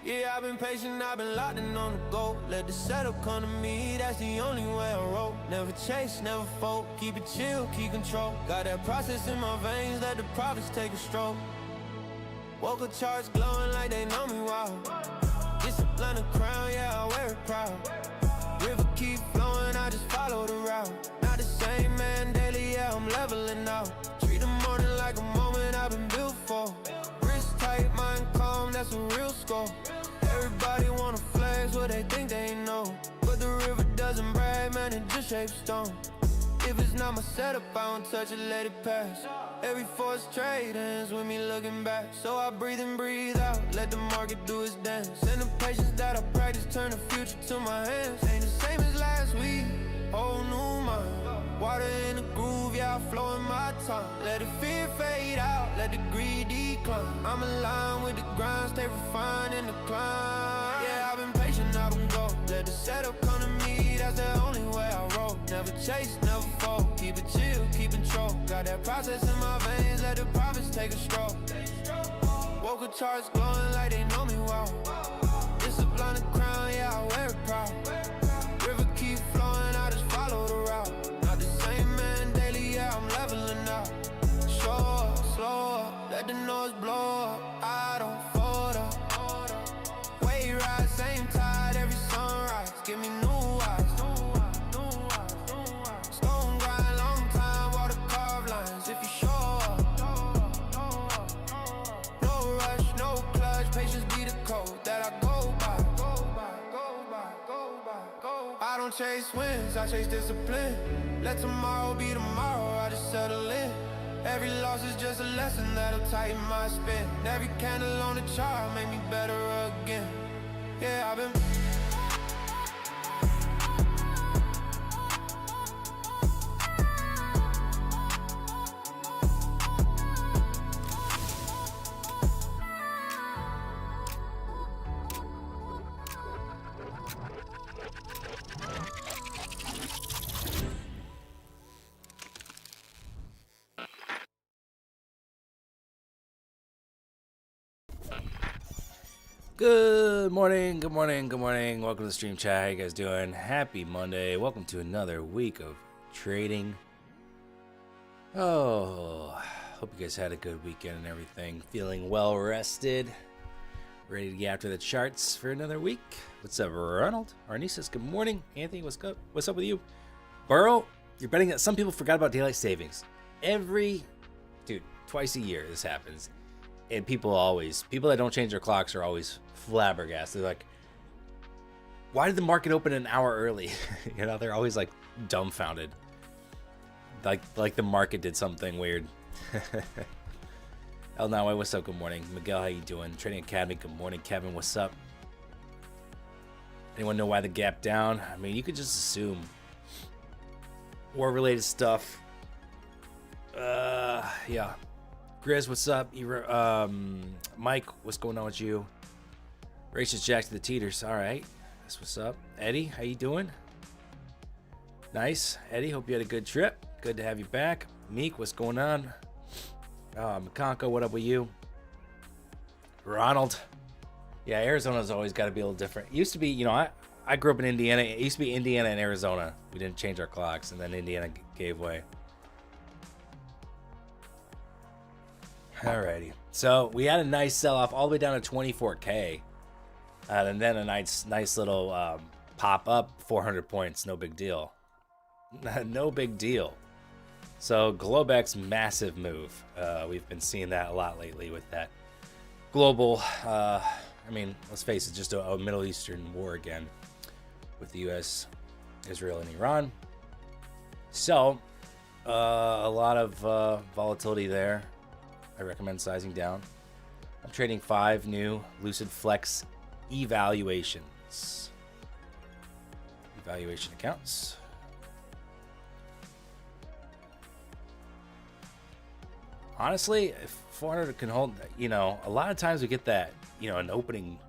Yeah, I've been patient, I've been locked in on the go. Let the setup come to me, that's the only way I roll. Never chase, never fold, keep it chill, keep control. Got that process in my veins, let the profits take a stroll. Woke up charts glowing like they know me well. Discipline a crown, yeah, I wear it proud. River keep flowing, I just follow the route. Not the same man daily, yeah, I'm leveling out. Treat the morning like a moment I've been built for. Wrist tight, mind calm, that's a real score. Everybody wanna flex what they think they know, but the river doesn't brag, man, it just shapes stone. If it's not my setup, I don't touch it, let it pass. Every force trade ends with me looking back. So I breathe in, breathe out, let the market do its dance. And the patience that I practice turn the future to my hands. Ain't the same as last week, whole new mind. Water in the groove, yeah, I flow in my time. Let the fear fade out, let the greed decline. I'm aligned with the grind, stay refined in the climb. Yeah, I've been patient, I've been gold. Let the setup come to me, that's the only way I roll. Never chase, never fold, keep it chill, keep control. Got that process in my veins, let the profits take a stroll. Woke up charts glowing like they know me well. Discipline the crown, yeah, I wear it proud. River keep flowing, I just follow the route. Not the same man daily, yeah, I'm leveling out. Show up, slow up, let the noise blow up. I don't fold up. Wave ride, same tide, every sunrise. Give me new eyes. Stone grind, long time, water carved lines. If you show up, no rush, no clutch, patience be the code that I go by. I don't chase wins, I chase discipline. Let tomorrow be tomorrow, I just settle in. Every loss is just a lesson that'll tighten my spin. Every candle on the chart make me better again. Yeah, I've been Good morning, good morning, good morning. Welcome to the stream chat. How you guys doing? Happy Monday. Welcome to another week of trading. Oh, hope you guys had a good weekend and everything. Feeling well rested. Ready to get after the charts for another week. What's up, Ronald? Arnie says good morning. Anthony, what's up? What's up with you? Burrow, you're betting that some people forgot about daylight savings. Twice a year this happens. And people that don't change their clocks are always flabbergasted. They're like, why did the market open an hour early? They're always like dumbfounded. Like the market did something weird. El Nawe, what's up? Good morning. Miguel, how you doing? Trading Academy, good morning. Kevin, what's up? Anyone know why the gap down? I mean, you could just assume war-related stuff. Yeah. Grizz, what's up? Mike, what's going on with you? Racist Jack to the Teeters. All right. That's what's up. Eddie, how you doing? Nice. Eddie, hope you had a good trip. Good to have you back. Meek, what's going on? Makanko, what up with you? Ronald. Yeah, Arizona's always got to be a little different. It used to be, I grew up in Indiana. It used to be Indiana and Arizona. We didn't change our clocks, and then Indiana gave way. Alrighty, so we had a nice sell-off all the way down to 24K, and then a nice little pop up, 400 points, no big deal. No big deal. So Globex, massive move. We've been seeing that a lot lately with that global, let's face it, just a Middle Eastern war again with the US, Israel, and Iran. So a lot of volatility there. I recommend sizing down. I'm trading 5 new Lucid Flex evaluations. Valuation accounts. Honestly, if 400 can hold, you know, a lot of times we get that, you know, an opening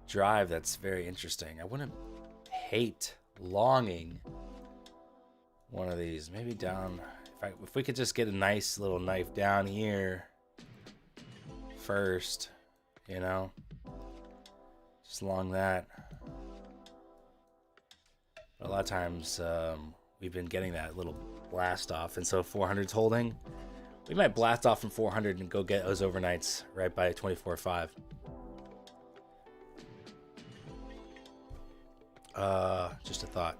drive that's very interesting. I wouldn't hate longing one of these. Maybe down, if we could just get a nice little knife down here first, you know, just long that. But a lot of times we've been getting that little blast off, and so 400's holding. We might blast off from 400 and go get those overnights right by 24.5. Just a thought.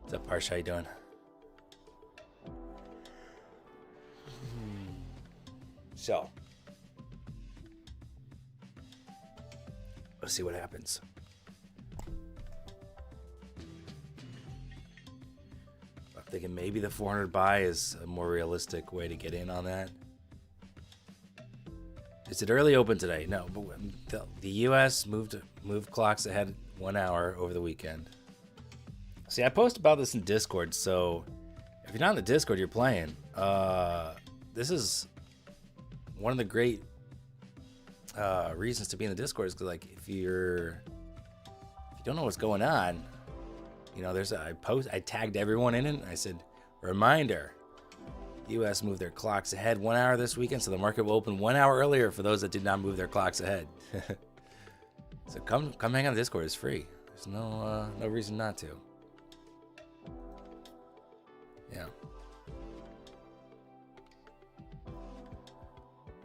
What's up, Parsh? How you doing? So, let's see what happens. I'm thinking maybe the 400 buy is a more realistic way to get in on that. Is it early open today? No, but the U.S. moved clocks ahead 1 hour over the weekend. See, I post about this in Discord, so if you're not in the Discord, you're playing. This is one of the great reasons to be in the Discord is because, like, if you don't know what's going on, you know, I tagged everyone in it, and I said, reminder, U.S. moved their clocks ahead 1 hour this weekend, so the market will open 1 hour earlier for those that did not move their clocks ahead. So come hang on the Discord. It's free. There's no reason not to. Yeah.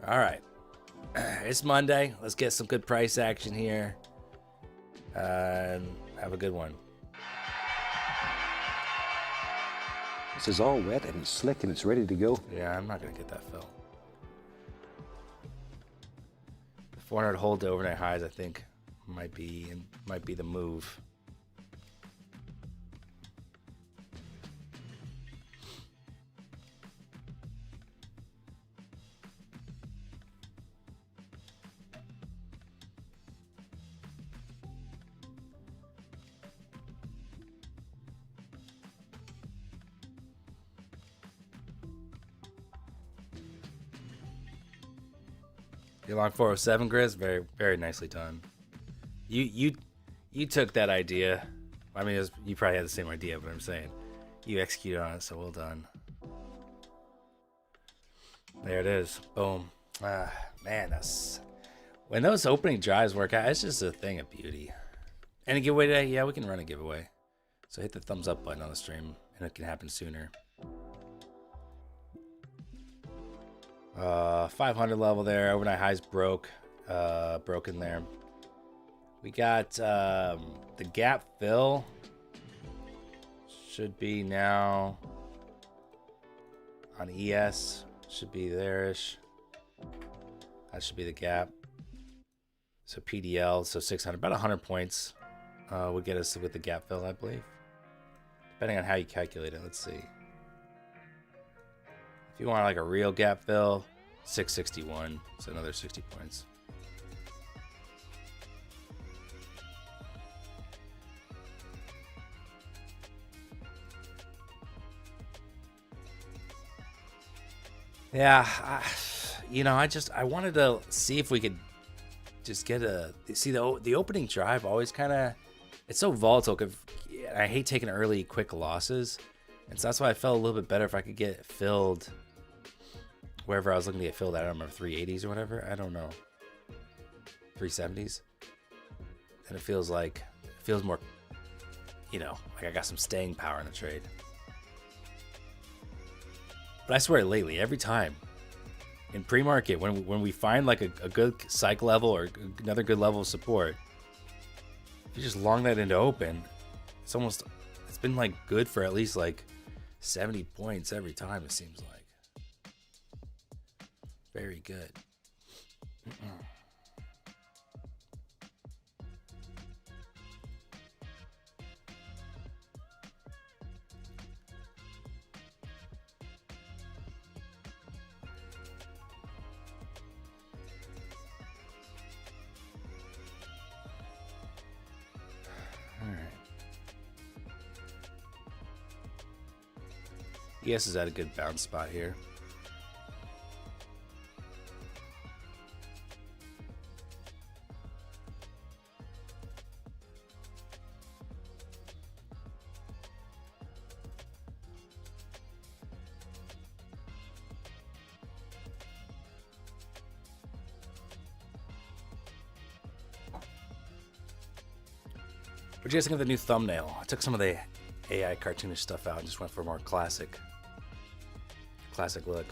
All right. It's Monday. Let's get some good price action here. And have a good one. This is all wet and slick and it's ready to go. Yeah, I'm not going to get that fill. The 400 hold to overnight highs, I think, might be the move. You're long 407, Grizz. Very, very nicely done. You took that idea. I mean, you probably had the same idea, but I'm saying you executed on it, so well done. There it is. Boom. Man, that's when those opening drives work out. It's just a thing of beauty. Any giveaway today? Yeah, we can run a giveaway. So hit the thumbs up button on the stream, and it can happen sooner. 500 level there. Overnight highs broken there. We got the gap fill should be now on ES, should be there-ish. That should be the gap. So PDL, so 600, about 100 points would get us with the gap fill, I believe, depending on how you calculate it. Let's see. If you want like a real gap fill, 661, so another 60 points. Yeah, I wanted to see if we could just get the opening drive always kind of, it's so volatile. I hate taking early quick losses, and so that's why I felt a little bit better if I could get it filled wherever I was looking to get filled at. I don't remember, 380s or whatever. I don't know, 370s. And it feels more, like I got some staying power in the trade. But I swear, lately, every time in pre-market, when we find like a good cycle level or another good level of support, if you just long that into open, it's been like good for at least like 70 points every time, it seems like. Very good. ES is at a good bounce spot here. What do you guys think of the new thumbnail? I took some of the AI cartoonish stuff out and just went for a more classic look.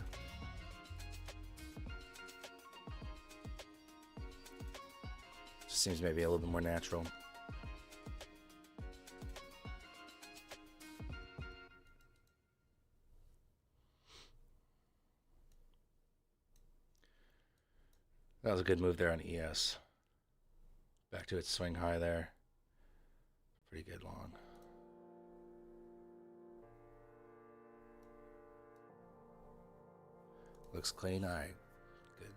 Just seems maybe a little bit more natural. That was a good move there on ES. Back to its swing high there. Pretty good long. Looks clean. All right. Good.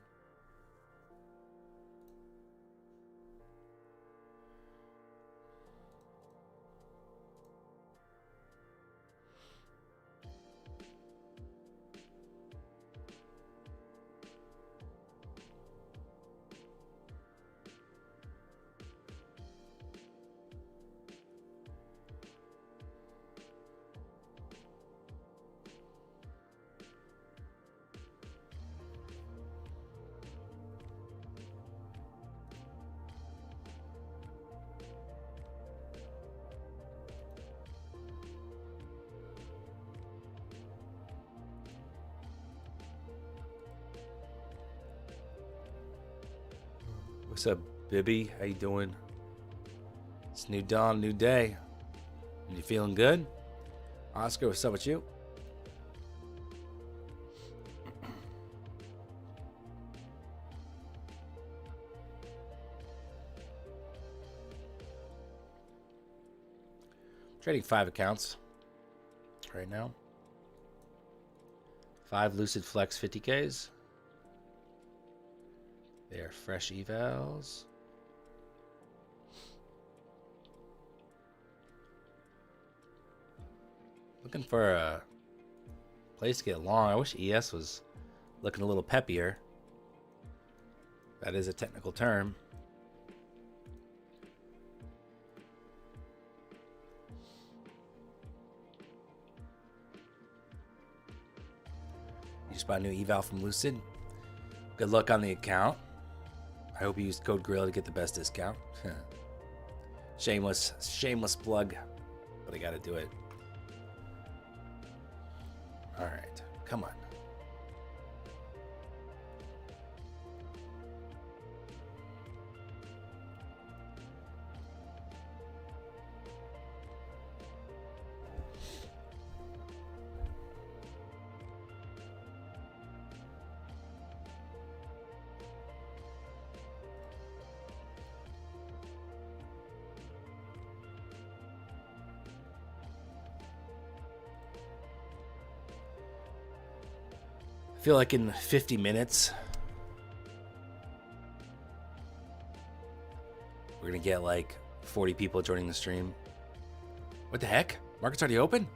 What's up, Bibby? How you doing? It's new dawn, new day. You feeling good? Oscar, what's up with you? Trading 5 accounts right now. 5 Lucid Flex 50Ks. They are fresh evals. Looking for a place to get long. I wish ES was looking a little peppier. That is a technical term. You just bought a new eval from Lucid. Good luck on the account. I hope you used code Gorilla to get the best discount. Shameless plug, but I gotta do it. All right, come on. I feel like in 50 minutes we're gonna get like 40 people joining the stream. What the heck? Market's already open?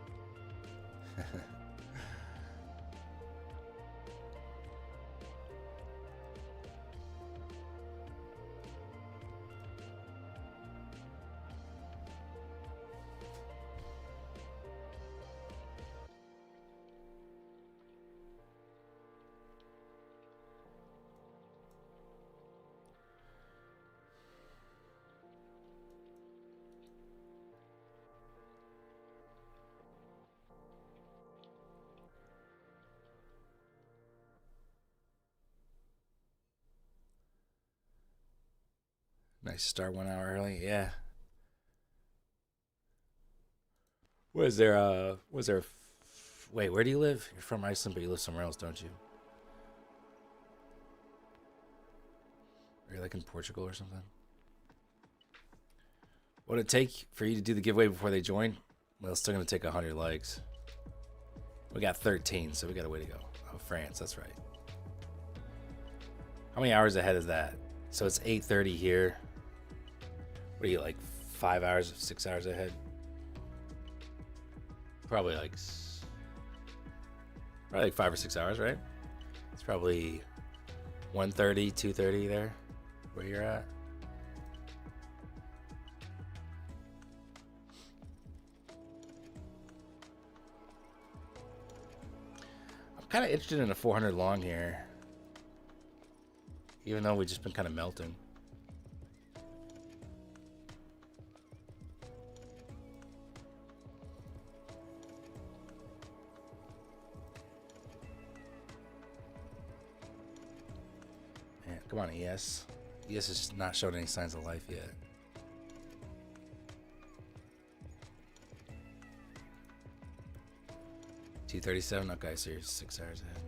Nice start 1 hour early, yeah. Was there, wait, where do you live? You're from Iceland, but you live somewhere else, don't you? Are you like in Portugal or something? What would it take for you to do the giveaway before they join? Well, it's still going to take 100 likes. We got 13, so we got a way to go. Oh, France, that's right. How many hours ahead is that? So it's 8:30 here. What are you, like 5 hours, 6 hours ahead? Probably like Probably like 5 or 6 hours, right? It's probably 1:30, 2:30 there, where you're at. I'm kind of interested in a 400 long here, even though we've just been kind of melting. Come on, ES. ES has just not showed any signs of life yet. $237. Okay, so you're 6 hours ahead.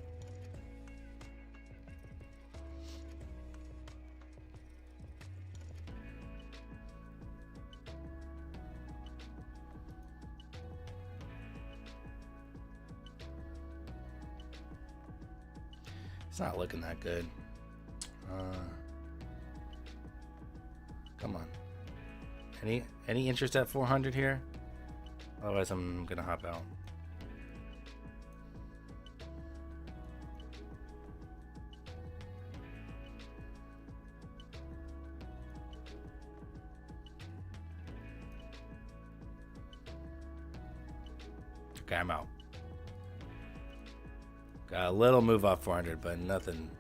It's not looking that good. Come on. Any interest at 400 here? Otherwise, I'm gonna hop out. Okay, I'm out. Got a little move off 400, but nothing.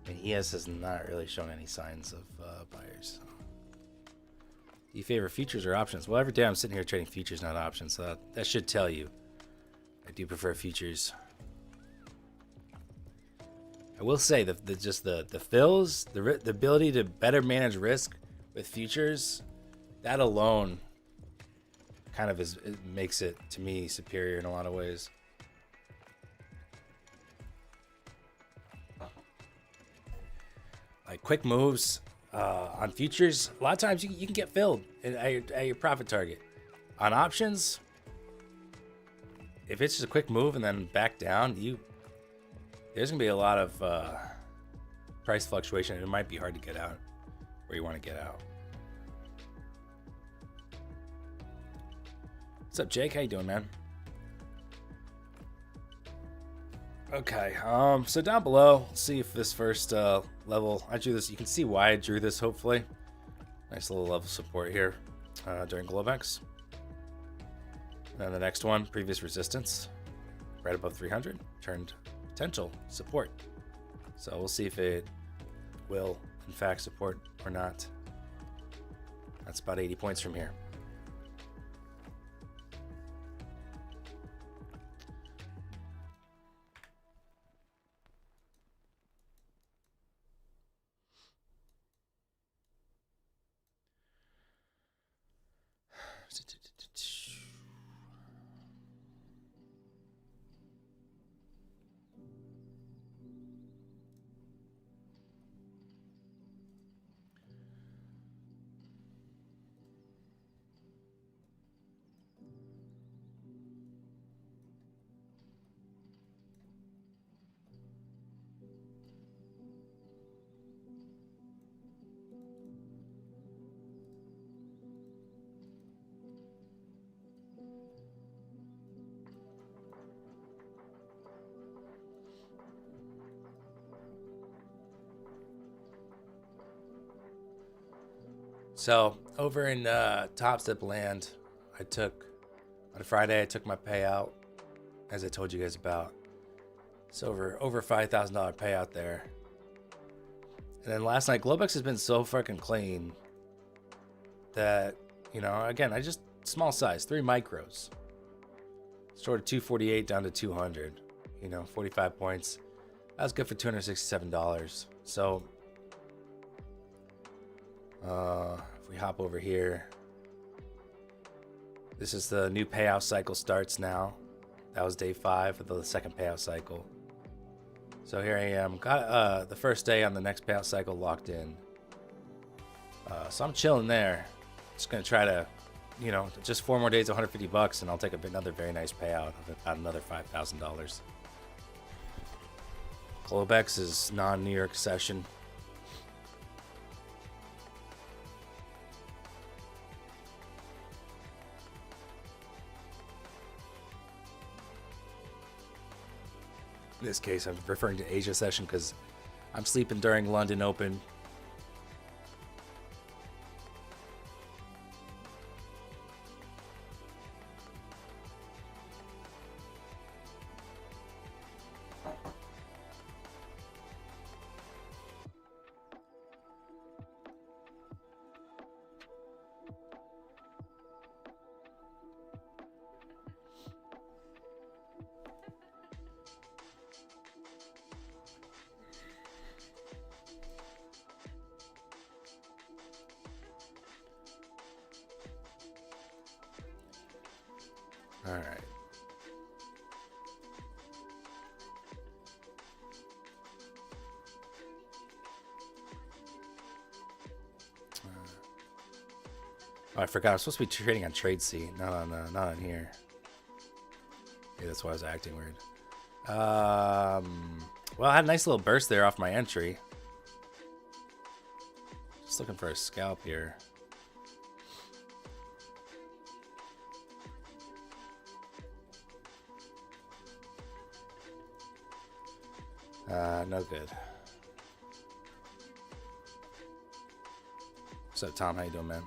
And ES has not really shown any signs of buyers. So. Do you favor futures or options? Well, every day I'm sitting here trading futures, not options. So that should tell you. I do prefer futures. I will say that the fills, the ability to better manage risk with futures, that alone kind of it makes it to me superior in a lot of ways. Like quick moves on futures, a lot of times you can get filled at your profit target. On options, if it's just a quick move and then back down, there's gonna be a lot of price fluctuation, and it might be hard to get out where you want to get out. What's up, Jake? How you doing, man? Okay, so down below, let's see if this first level, I drew this, you can see why I drew this, hopefully. Nice little level support here during Globex. And then the next one, previous resistance, right above 300, turned potential support. So we'll see if it will, in fact, support or not. That's about 80 points from here. So over in Top Step Land, on Friday I took my payout, as I told you guys about. It's over $5,000 payout there. And then last night, Globex has been so freaking clean that, again, I just small size, 3 micros. Short of 248 down to 200, 45 points. That was good for $267. So if we hop over here, this is the new payout cycle starts now. That was day 5 of the second payout cycle. So here I am, got the first day on the next payout cycle locked in. So I'm chilling there. Just gonna try to, just 4 more days, $150, and I'll take another very nice payout of about another $5,000. Globex is non-New York session. In this case, I'm referring to Asia session because I'm sleeping during London Open. All right. Oh, I forgot. I'm supposed to be trading on trade C, not on here. Yeah, that's why I was acting weird. Well, I had a nice little burst there off my entry. Just looking for a scalp here. No good. What's up, Tom? How you doing, man?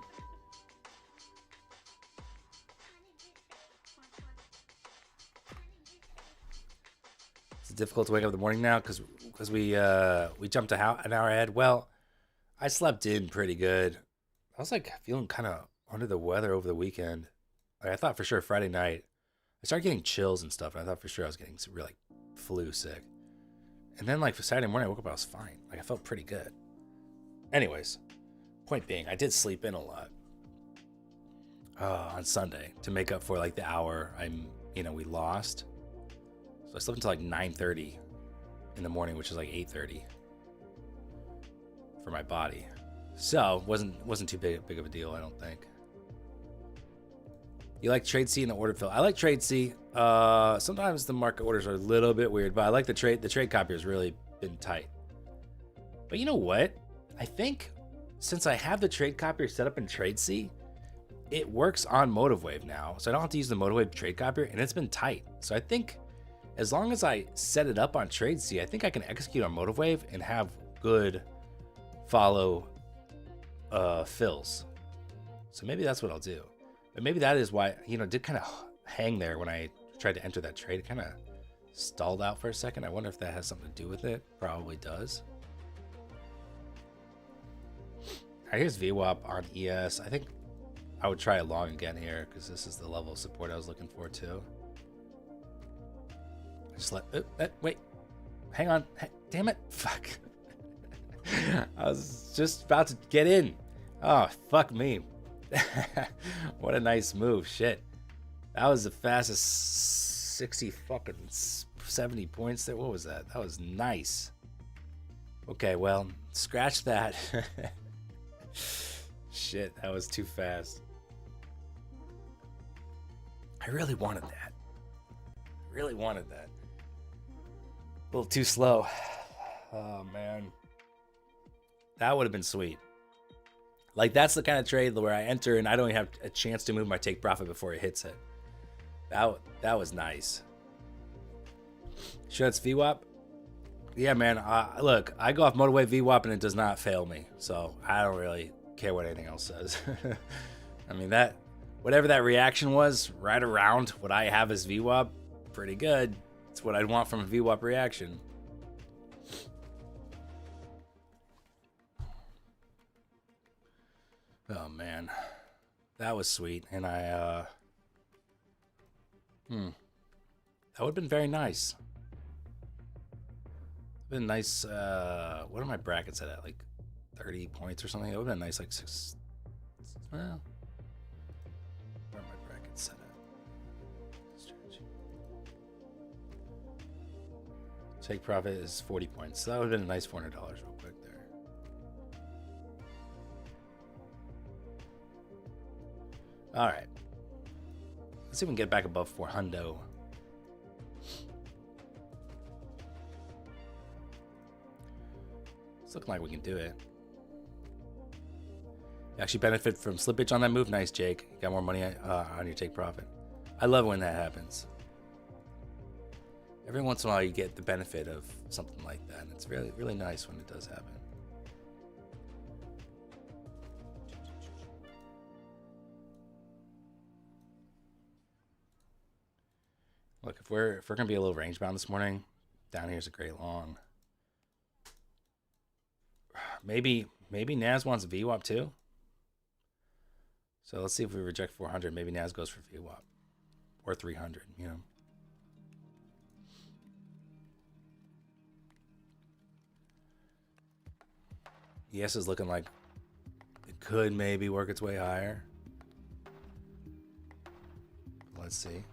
It's difficult to wake up in the morning now because we jumped an hour ahead. Well, I slept in pretty good. I was like feeling kind of under the weather over the weekend. Like, I thought for sure Friday night I started getting chills and stuff, and I thought for sure I was getting really flu sick. And then, like, for Saturday morning, I woke up, I was fine. Like, I felt pretty good. Anyways, point being, I did sleep in a lot on Sunday to make up for, like, the hour we lost. So I slept until, like, 9:30 in the morning, which is, like, 8:30 for my body. So, wasn't too big of a deal, I don't think. You like trade C and the order fill? I like trade C. Sometimes the market orders are a little bit weird, but I like the trade. The trade copy has really been tight. But you know what? I think since I have the trade copier set up in trade C, it works on MotiveWave now. So I don't have to use the MotiveWave trade copier, and it's been tight. So I think as long as I set it up on trade C, I think I can execute on MotiveWave and have good follow fills. So maybe that's what I'll do. But maybe that is why, it did kind of hang there when I tried to enter that trade. It kind of stalled out for a second. I wonder if that has something to do with it. Probably does. All right, here's VWAP on ES. I think I would try a long again here because this is the level of support I was looking for too. Wait, hang on. Damn it. Fuck. I was just about to get in. Oh, fuck me. What a nice move. Shit. That was the fastest 70 points there. What was that? That was nice. Okay, well, scratch that. Shit, that was too fast. I really wanted that. A little too slow. Oh, man. That would have been sweet. Like, that's the kind of trade where I enter and I don't even have a chance to move my take profit before it hits it. That was nice. Sure, it's VWAP? Yeah, man. Look, I go off MotiveWave VWAP and it does not fail me. So I don't really care what anything else says. I mean, whatever that reaction was, right around what I have as VWAP, pretty good. It's what I'd want from a VWAP reaction. Oh man, that was sweet, and that would have been very nice. Been nice. What are my brackets at? Like 30 points or something. That would have been nice, like 6. Well, where are my brackets set at? Take profit is 40 points. So that would have been a nice $400 real quick there. All right. Let's see if we can get back above 400. It's looking like we can do it. You actually benefit from slippage on that move. Nice, Jake. You got more money on your take profit. I love when that happens. Every once in a while you get the benefit of something like that. And it's really, really nice when it does happen. Look, if we're gonna be a little range bound this morning, down here's a great long. Maybe Naz wants VWAP too. So let's see if we reject 400. Maybe Naz goes for VWAP or 300. You know. ES is looking like it could maybe work its way higher. Let's see.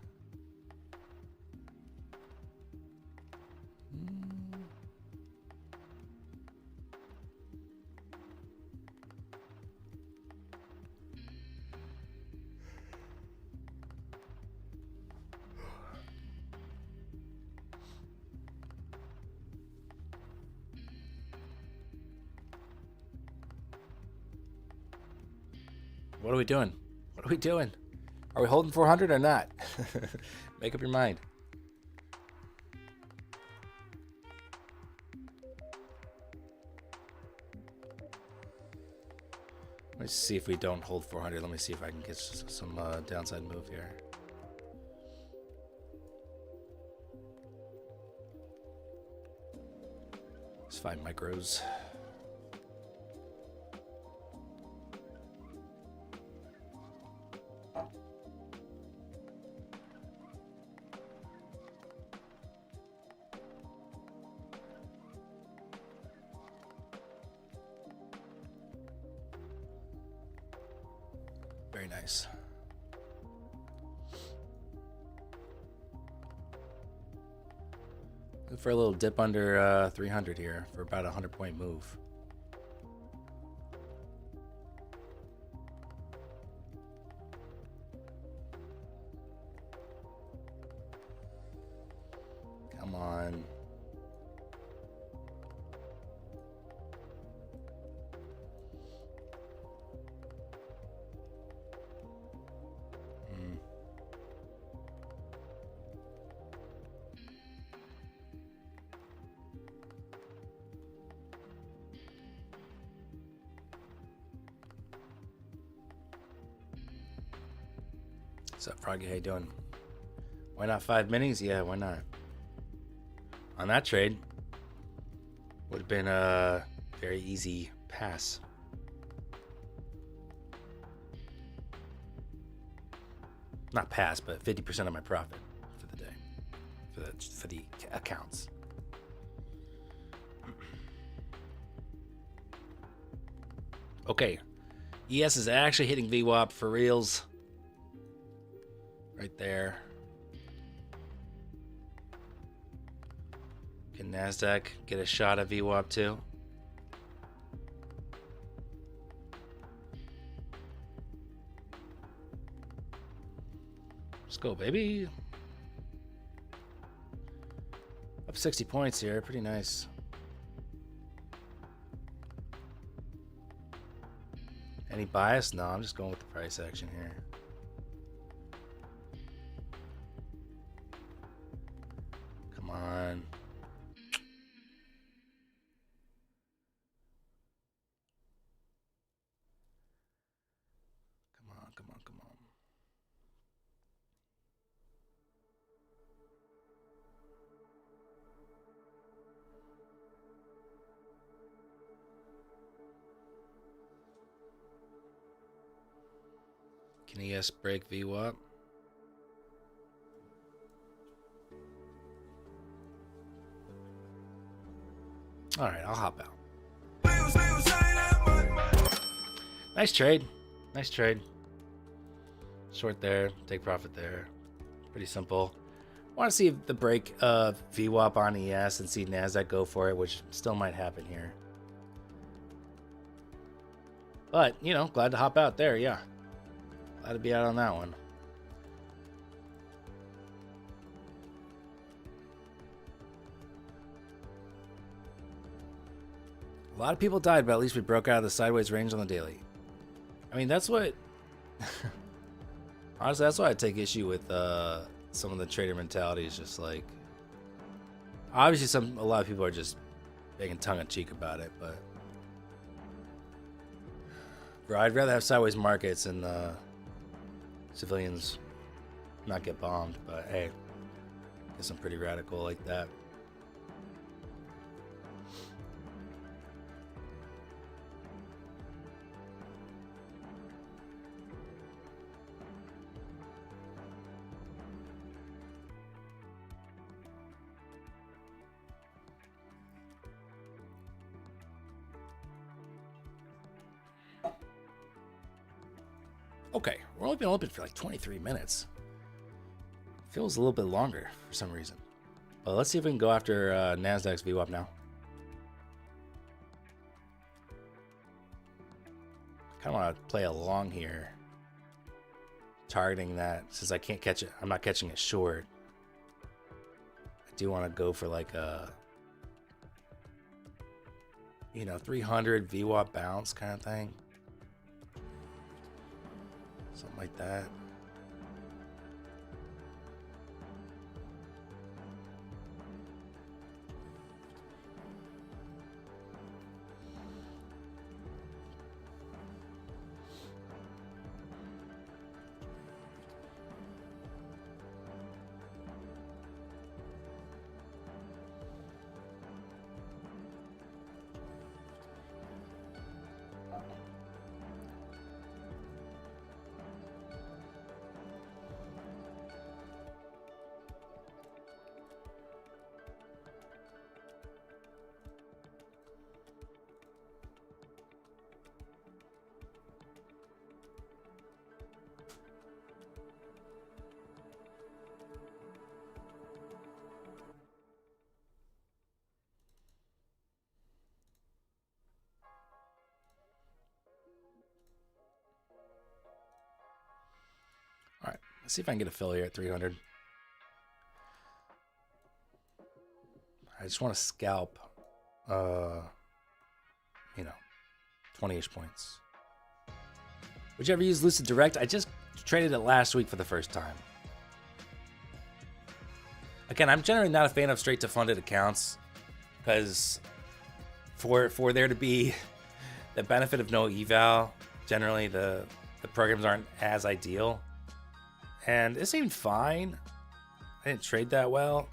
What are we doing? What are we doing? Are we holding 400 or not? Make up your mind. Let's see if we don't hold 400. Let me see if I can get some downside move here. It's 5 micros. Very nice. Look for a little dip under 300 here for about a 100-point move. Come on. What's up, Froggy? How you doing? Why not 5 minis? Yeah, why not? On that trade, would have been a very easy pass. Not pass, but 50% of my profit for the day, for the accounts. Okay, ES is actually hitting VWAP for reals. Right there. Can NASDAQ get a shot at VWAP too? Let's go, baby. Up 60 points here. Pretty nice. Any bias? No, I'm just going with the price action here. Come on. Come on. Can ES break VWAP? All right, I'll hop out. Nice trade. Nice trade. Short there, take profit there. Pretty simple. Want to see the break of VWAP on ES and see NASDAQ go for it, which still might happen here. But, you know, glad to hop out there, yeah. Glad to be out on that one. A lot of people died, but at least we broke out of the sideways range on the daily. I mean, that's what... Honestly, that's why I take issue with some of the trader mentality. Is just like... Obviously, a lot of people are just making tongue-in-cheek about it, but bro, I'd rather have sideways markets and civilians not get bombed. But hey, I guess I'm pretty radical like that. Okay, we're only been open for like 23 minutes. Feels a little bit longer for some reason. But let's see if we can go after Nasdaq's VWAP now. Kind of want to play along here, targeting that since I can't catch it. I'm not catching it short. I do want to go for like a 300 VWAP bounce kind of thing. Something like that. All right, let's see if I can get a fill here at 300. I just want to scalp, 20-ish points. Would you ever use Lucid Direct? I just traded it last week for the first time. Again, I'm generally not a fan of straight to funded accounts because for there to be the benefit of no eval, generally the programs aren't as ideal. And it seemed fine. I didn't trade that well.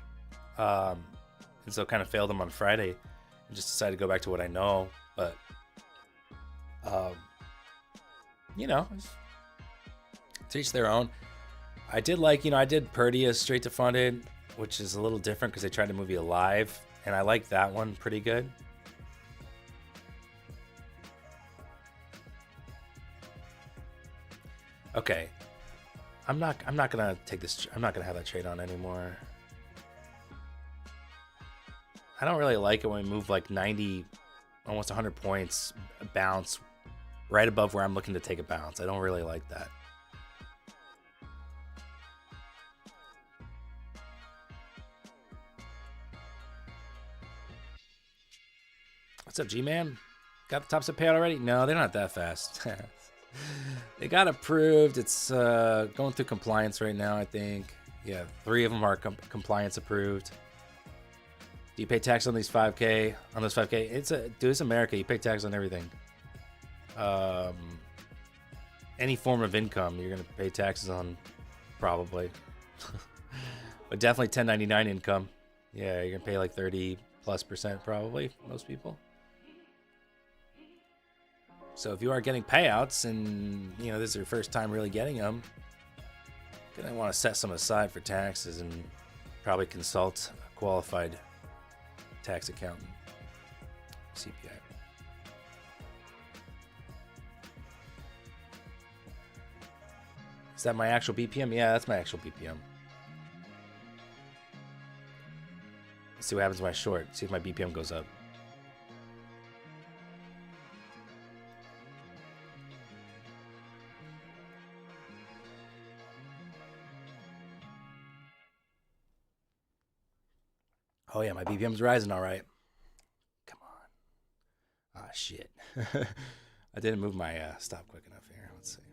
And so kind of failed them on Friday and just decided to go back to what I know. But, to each their own. I did I did Purdy as straight to funded, which is a little different because they tried to move you live. And I like that one pretty good. Okay. I'm not gonna take this. I'm not gonna have that trade on anymore. I don't really like it when we move like 90, almost 100 points, bounce right above where I'm looking to take a bounce. I don't really like that. What's up, G-Man? Got the top set payout already? No, they're not that fast. They got approved. It's going through compliance right now, I think. Yeah, 3 of them are compliance approved. Do you pay tax on these 5K? On those 5K? It's America. You pay tax on everything. Any form of income, you're gonna pay taxes on, probably. But definitely 1099 income. Yeah, you're gonna pay like 30+% probably. Most people. So if you are getting payouts and this is your first time really getting them, you're gonna want to set some aside for taxes and probably consult a qualified tax accountant, CPA. Is that my actual BPM? Yeah, that's my actual BPM. Let's see what happens when I short. See if my BPM goes up. Oh yeah, my BPM's rising all right. Come on. Ah, shit. I didn't move my stop quick enough here. Let's see.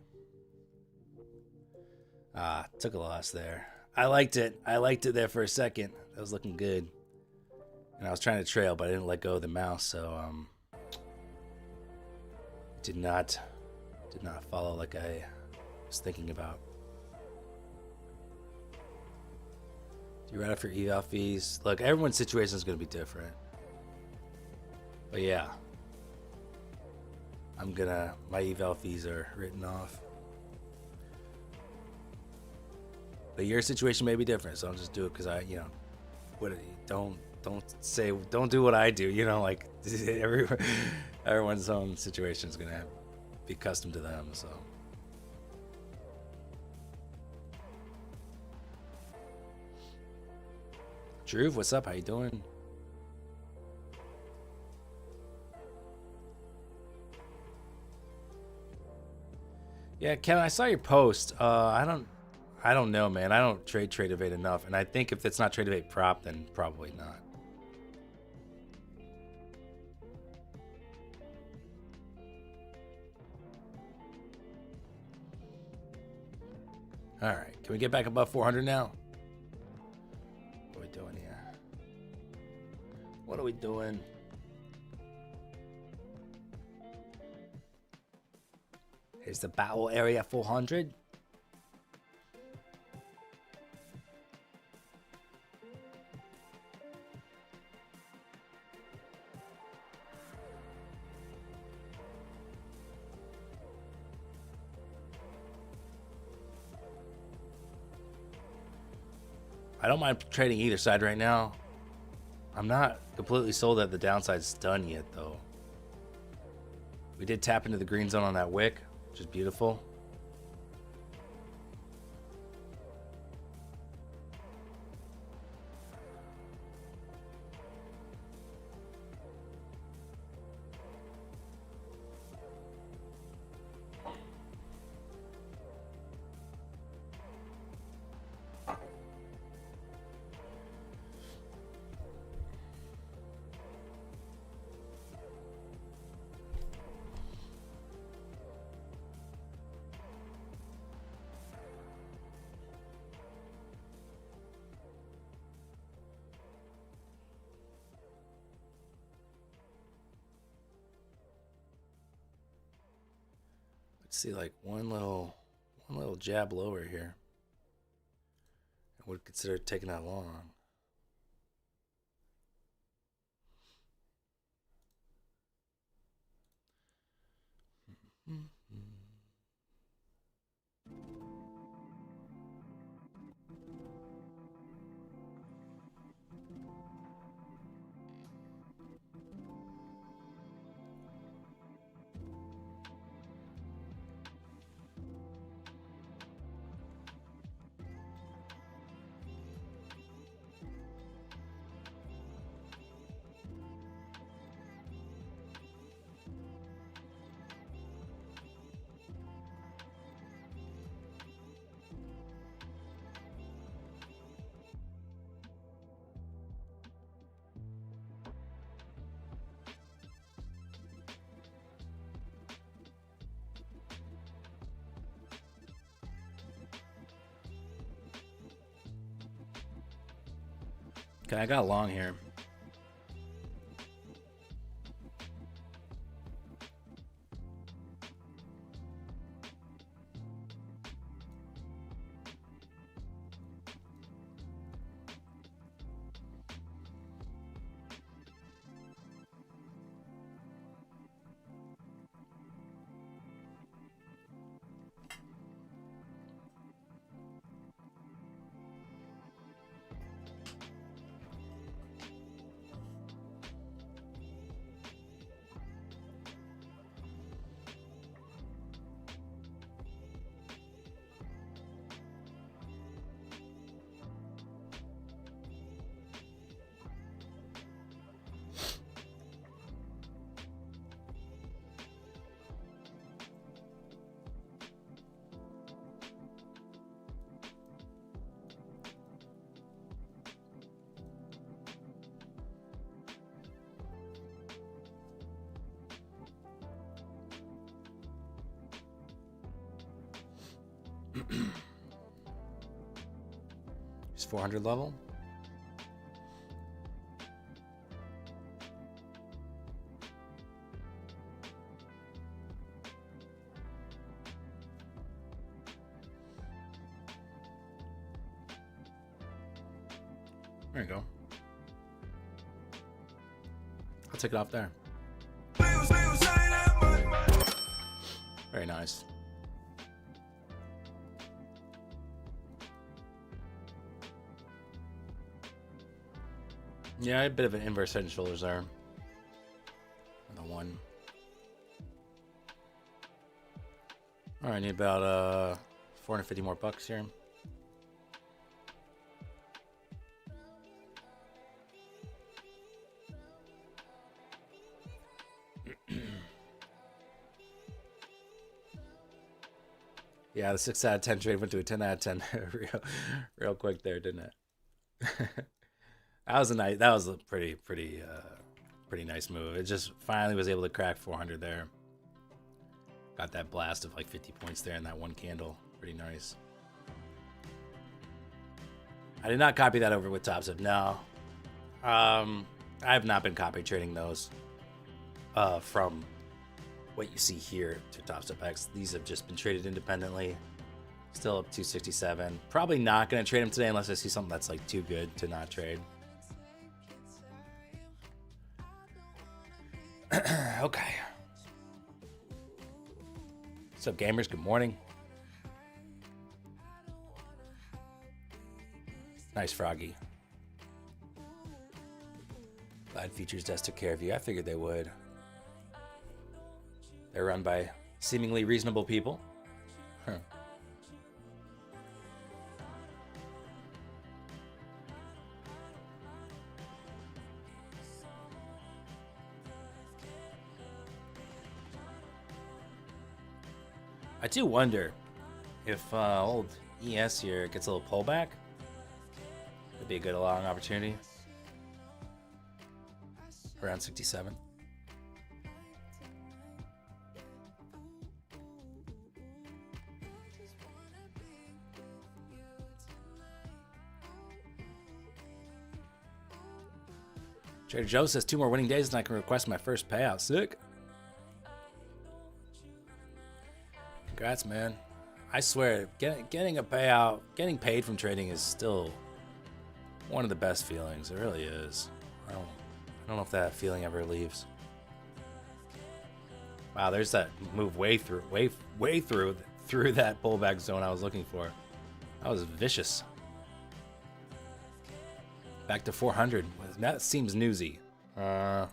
Took a loss there. I liked it. I liked it there for a second. That was looking good. And I was trying to trail, but I didn't let go of the mouse, so did not follow like I was thinking about. Do you write off your eval fees? Look, everyone's situation is going to be different. But yeah, my eval fees are written off. But your situation may be different, so I'll just do it because don't do what I do. You know, like everyone's own situation is gonna be custom to them. So. Drew, what's up? How you doing? Yeah, Kevin, I saw your post. I don't know, man. I don't trade evade enough, and I think if it's not trade evade prop, then probably not. All right, can we get back above 400 now? What are we doing here? What are we doing? Here's the battle area 400. I don't mind trading either side right now. I'm not completely sold that the downside's done yet, though. We did tap into the green zone on that wick, which is beautiful. See, like one little jab lower here. I would consider taking that long. Okay, I got long here. It's 400 level. There you go. I'll take it off there. Very nice. Yeah, a bit of an inverse head and shoulders there. And the one. All right, I need about 450 more bucks here. Yeah, the 6 out of 10 trade went to a 10 out of 10 real quick there, didn't it? That was a pretty nice move. It just finally was able to crack 400 there. Got that blast of like 50 points there in that one candle. Pretty nice. I did not copy that over with Top Step. No. I have not been copy trading those from what you see here to Top Step X. These have just been traded independently. Still up 267. Probably not going to trade them today unless I see something that's like too good to not trade. Okay. What's up, gamers? Good morning. Nice, Froggy. Glad Futures Desk took care of you. I figured they would. They're run by seemingly reasonable people. Huh. I do wonder if old ES here gets a little pullback. Could be a good long opportunity. Around 67. Trader Joe says 2 more winning days and I can request my first payout. Sick. Congrats, man. I swear, getting a payout, getting paid from trading is still one of the best feelings. It really is. I don't know if that feeling ever leaves. Wow, there's that move way through that pullback zone I was looking for. That was vicious. Back to 400. That seems newsy. That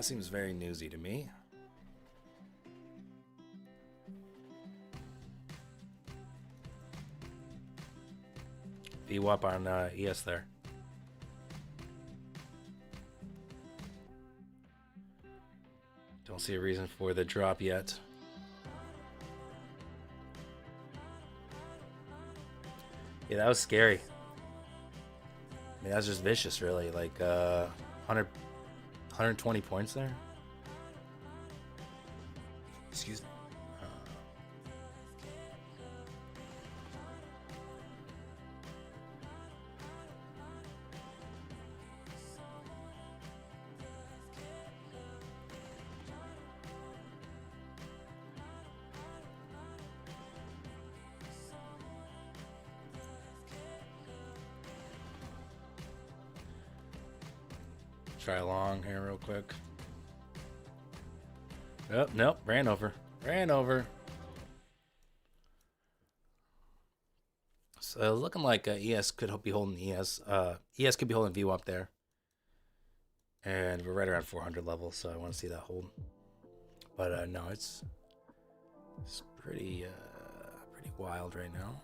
seems very newsy to me. VWAP on ES there. Don't see a reason for the drop yet. Yeah, that was scary. I mean, that was just vicious, really. Like 120 points there. Excuse me. Try along here real quick. Oh, nope, ran over. So looking like ES could be holding ES. ES could be holding VWAP there. And we're right around 400 level, so I want to see that hold. But no, it's pretty wild right now.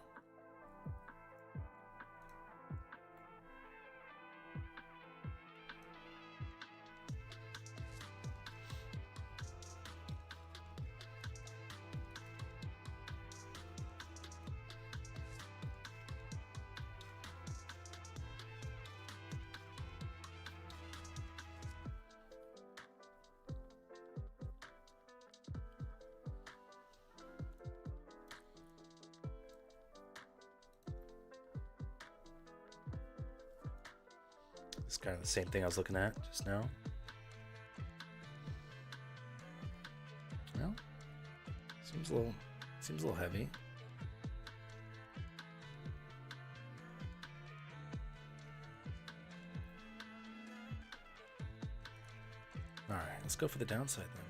It's kind of the same thing I was looking at just now. Well, seems a little heavy. go for the downside then.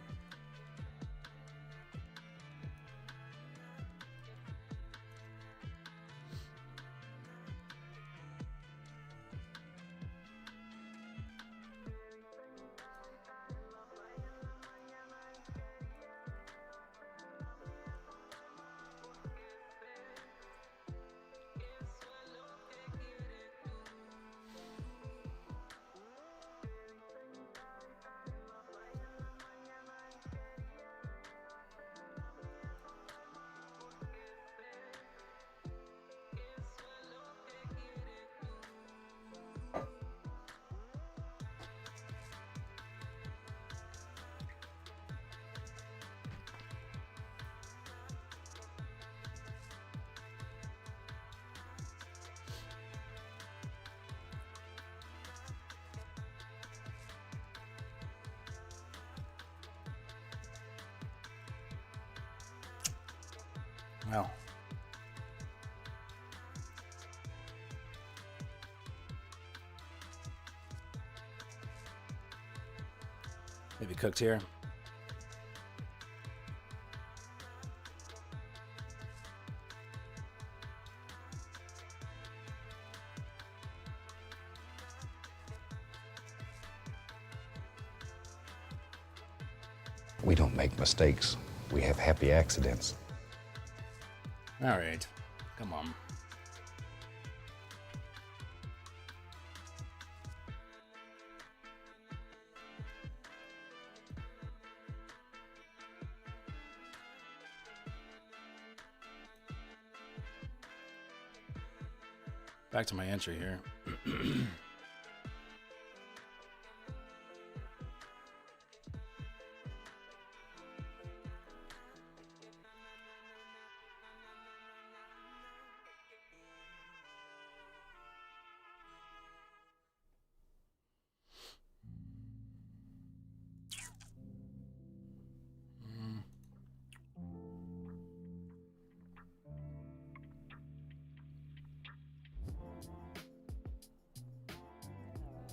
Wow. Maybe cooked here. We don't make mistakes. We have happy accidents. All right. Come on. Back to my entry here.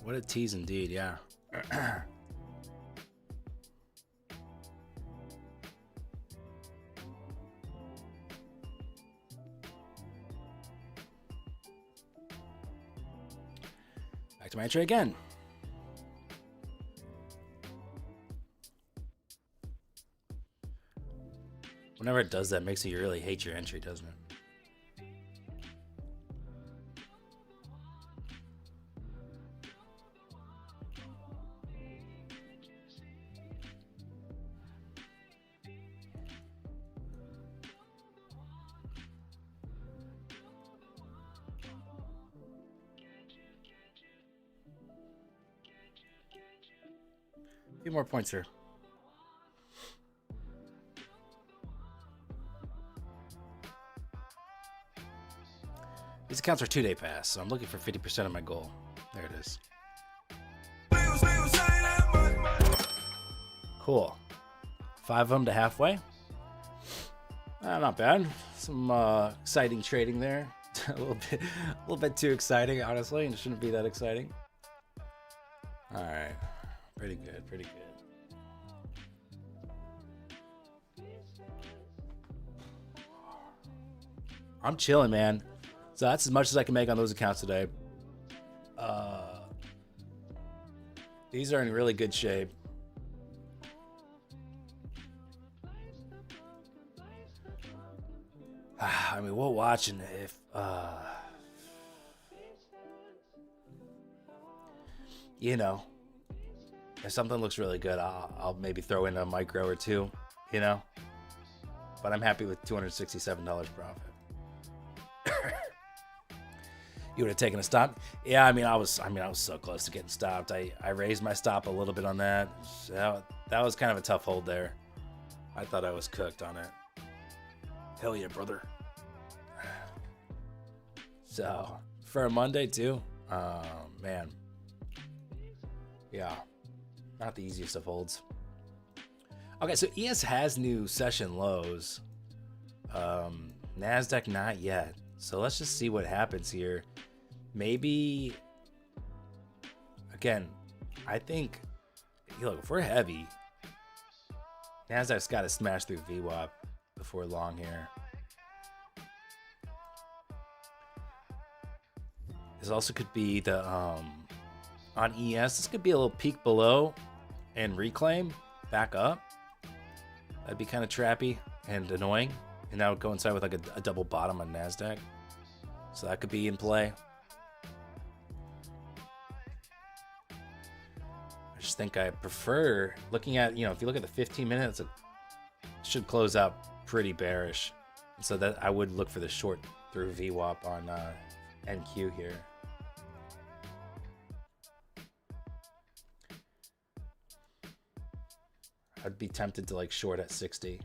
What a tease indeed, yeah. Back to my entry again. Whenever it does that, it makes you really hate your entry, doesn't it? A few more points here. These accounts are 2-day pass, so I'm looking for 50% of my goal. There it is. Cool. 5 of them to halfway. Not bad. Some exciting trading there. a little bit too exciting, honestly. It shouldn't be that exciting. All right. Pretty good, pretty good. I'm chilling, man. So that's as much as I can make on those accounts today. These are in really good shape. I mean, we'll watch, and if you know, if something looks really good, I'll maybe throw in a micro or two, you know. But I'm happy with $267 profit. You would have taken a stop? Yeah, I mean, I was so close to getting stopped. I raised my stop a little bit on that. So that was kind of a tough hold there. I thought I was cooked on it. Hell yeah, brother. So for a Monday too, man. Yeah, not the easiest of holds. Okay, so ES has new session lows. NASDAQ not yet. So let's just see what happens here. Maybe, again, I think, look, if we're heavy, Nasdaq's got to smash through VWAP before long here. This also could be the on ES. This could be a little peak below and reclaim back up. That'd be kind of trappy and annoying, and that would coincide with like a double bottom on Nasdaq. So that could be in play. I just think I prefer looking at, you know, if you look at the 15 minutes, it should close out pretty bearish. So that I would look for the short through VWAP on NQ here. I'd be tempted to like short at 60.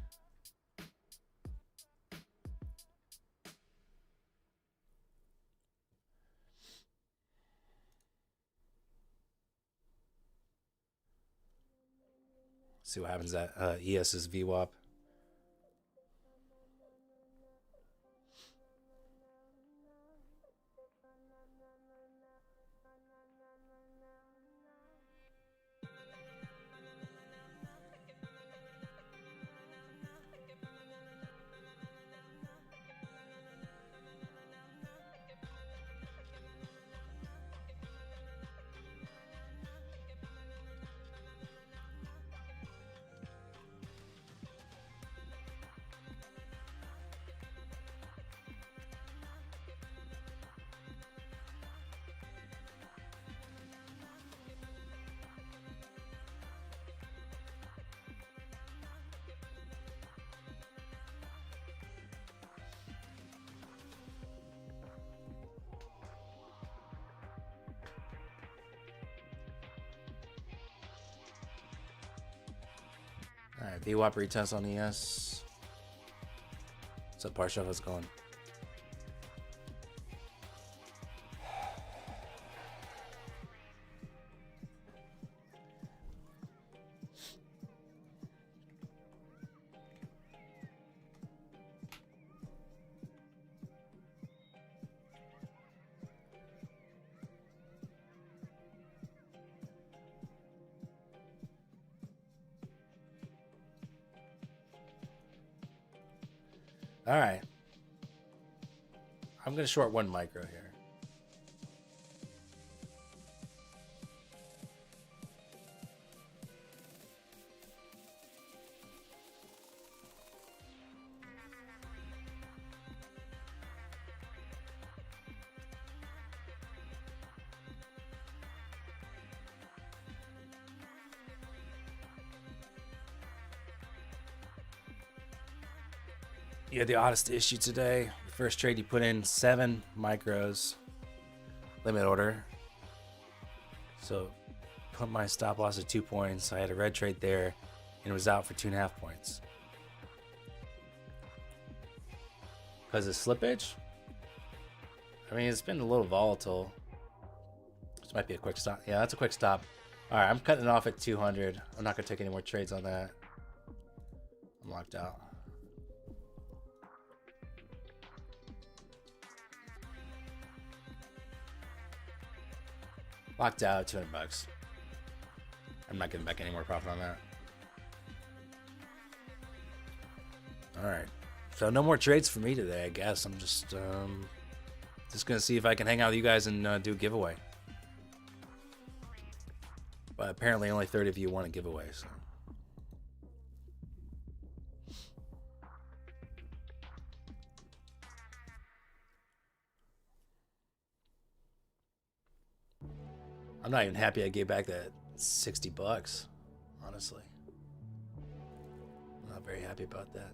See what happens at ES's VWAP. All right, VWAP retest on ES. What's up, Parsha? How's it going? All right. I'm going to short one micro here. You had the oddest issue today. First trade, you put in 7 micros, limit order. So put my stop loss at 2 points. I had a red trade there, and it was out for 2.5 points. Because of slippage? I mean, it's been a little volatile. This might be a quick stop. Yeah, that's a quick stop. All right, I'm cutting it off at 200. I'm not going to take any more trades on that. I'm locked out. Locked out, $200. I'm not getting back any more profit on that. All right, so no more trades for me today. I guess I'm just gonna see if I can hang out with you guys and do a giveaway. But apparently, only 30 of you want a giveaway. So. I'm not even happy I gave back that $60, honestly. I'm not very happy about that.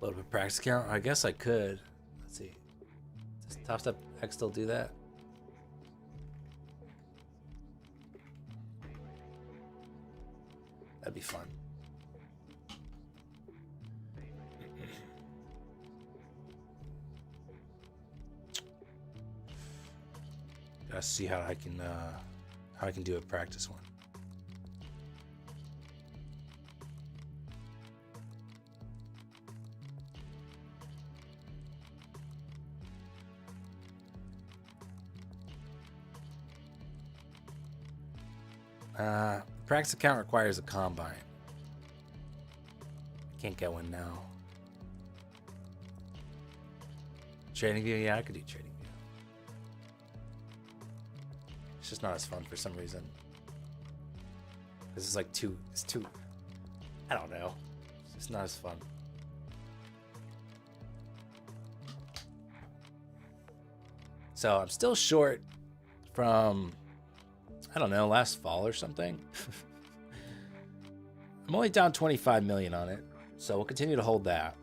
Load up a practice account? I guess I could. Let's see. Does Top Step X still do that? That'd be fun. Gotta see how I can do a practice one. Practice account requires a combine. I can't get one now. Trading view, yeah, I could do trading view. It's just not as fun for some reason. This is like it's too, I don't know. It's just not as fun. So I'm still short from, I don't know, last fall or something. I'm only down 25 million on it. So we'll continue to hold that.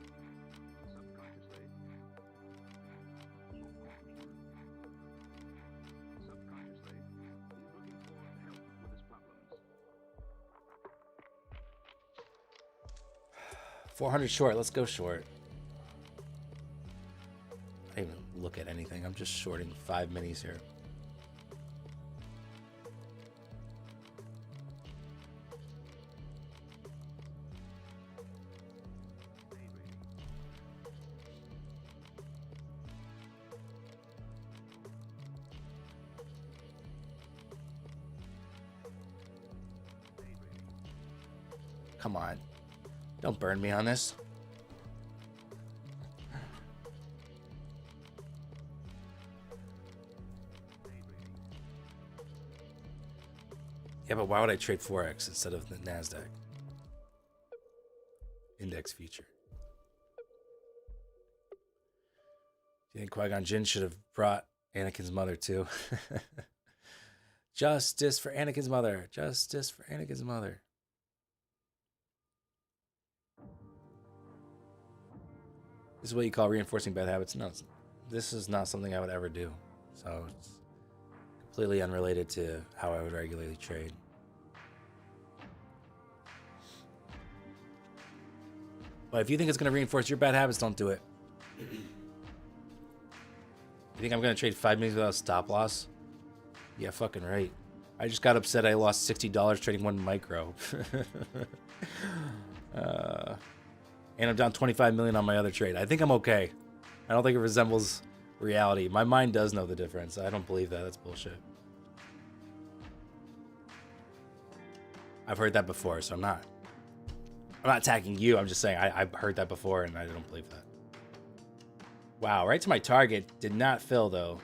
$400 short. Let's go short. I don't even look at anything. I'm just shorting 5 minis here. Come on. Don't burn me on this. Yeah, but why would I trade Forex instead of the NASDAQ? Index future. Do you think Qui-Gon Jinn should have brought Anakin's mother too? Justice for Anakin's mother. Justice for Anakin's mother. This is what you call reinforcing bad habits. No, this is not something I would ever do. So it's completely unrelated to how I would regularly trade. But if you think it's going to reinforce your bad habits, don't do it. You think I'm going to trade 5 minutes without stop loss? Yeah, fucking right. I just got upset I lost $60 trading one micro. And I'm down 25 million on my other trade. I think I'm okay. I don't think it resembles reality. My mind does know the difference. I don't believe that. That's bullshit. I've heard that before, so I'm not attacking you. I'm just saying I've heard that before, and I don't believe that. Wow, right to my target. Did not fill, though.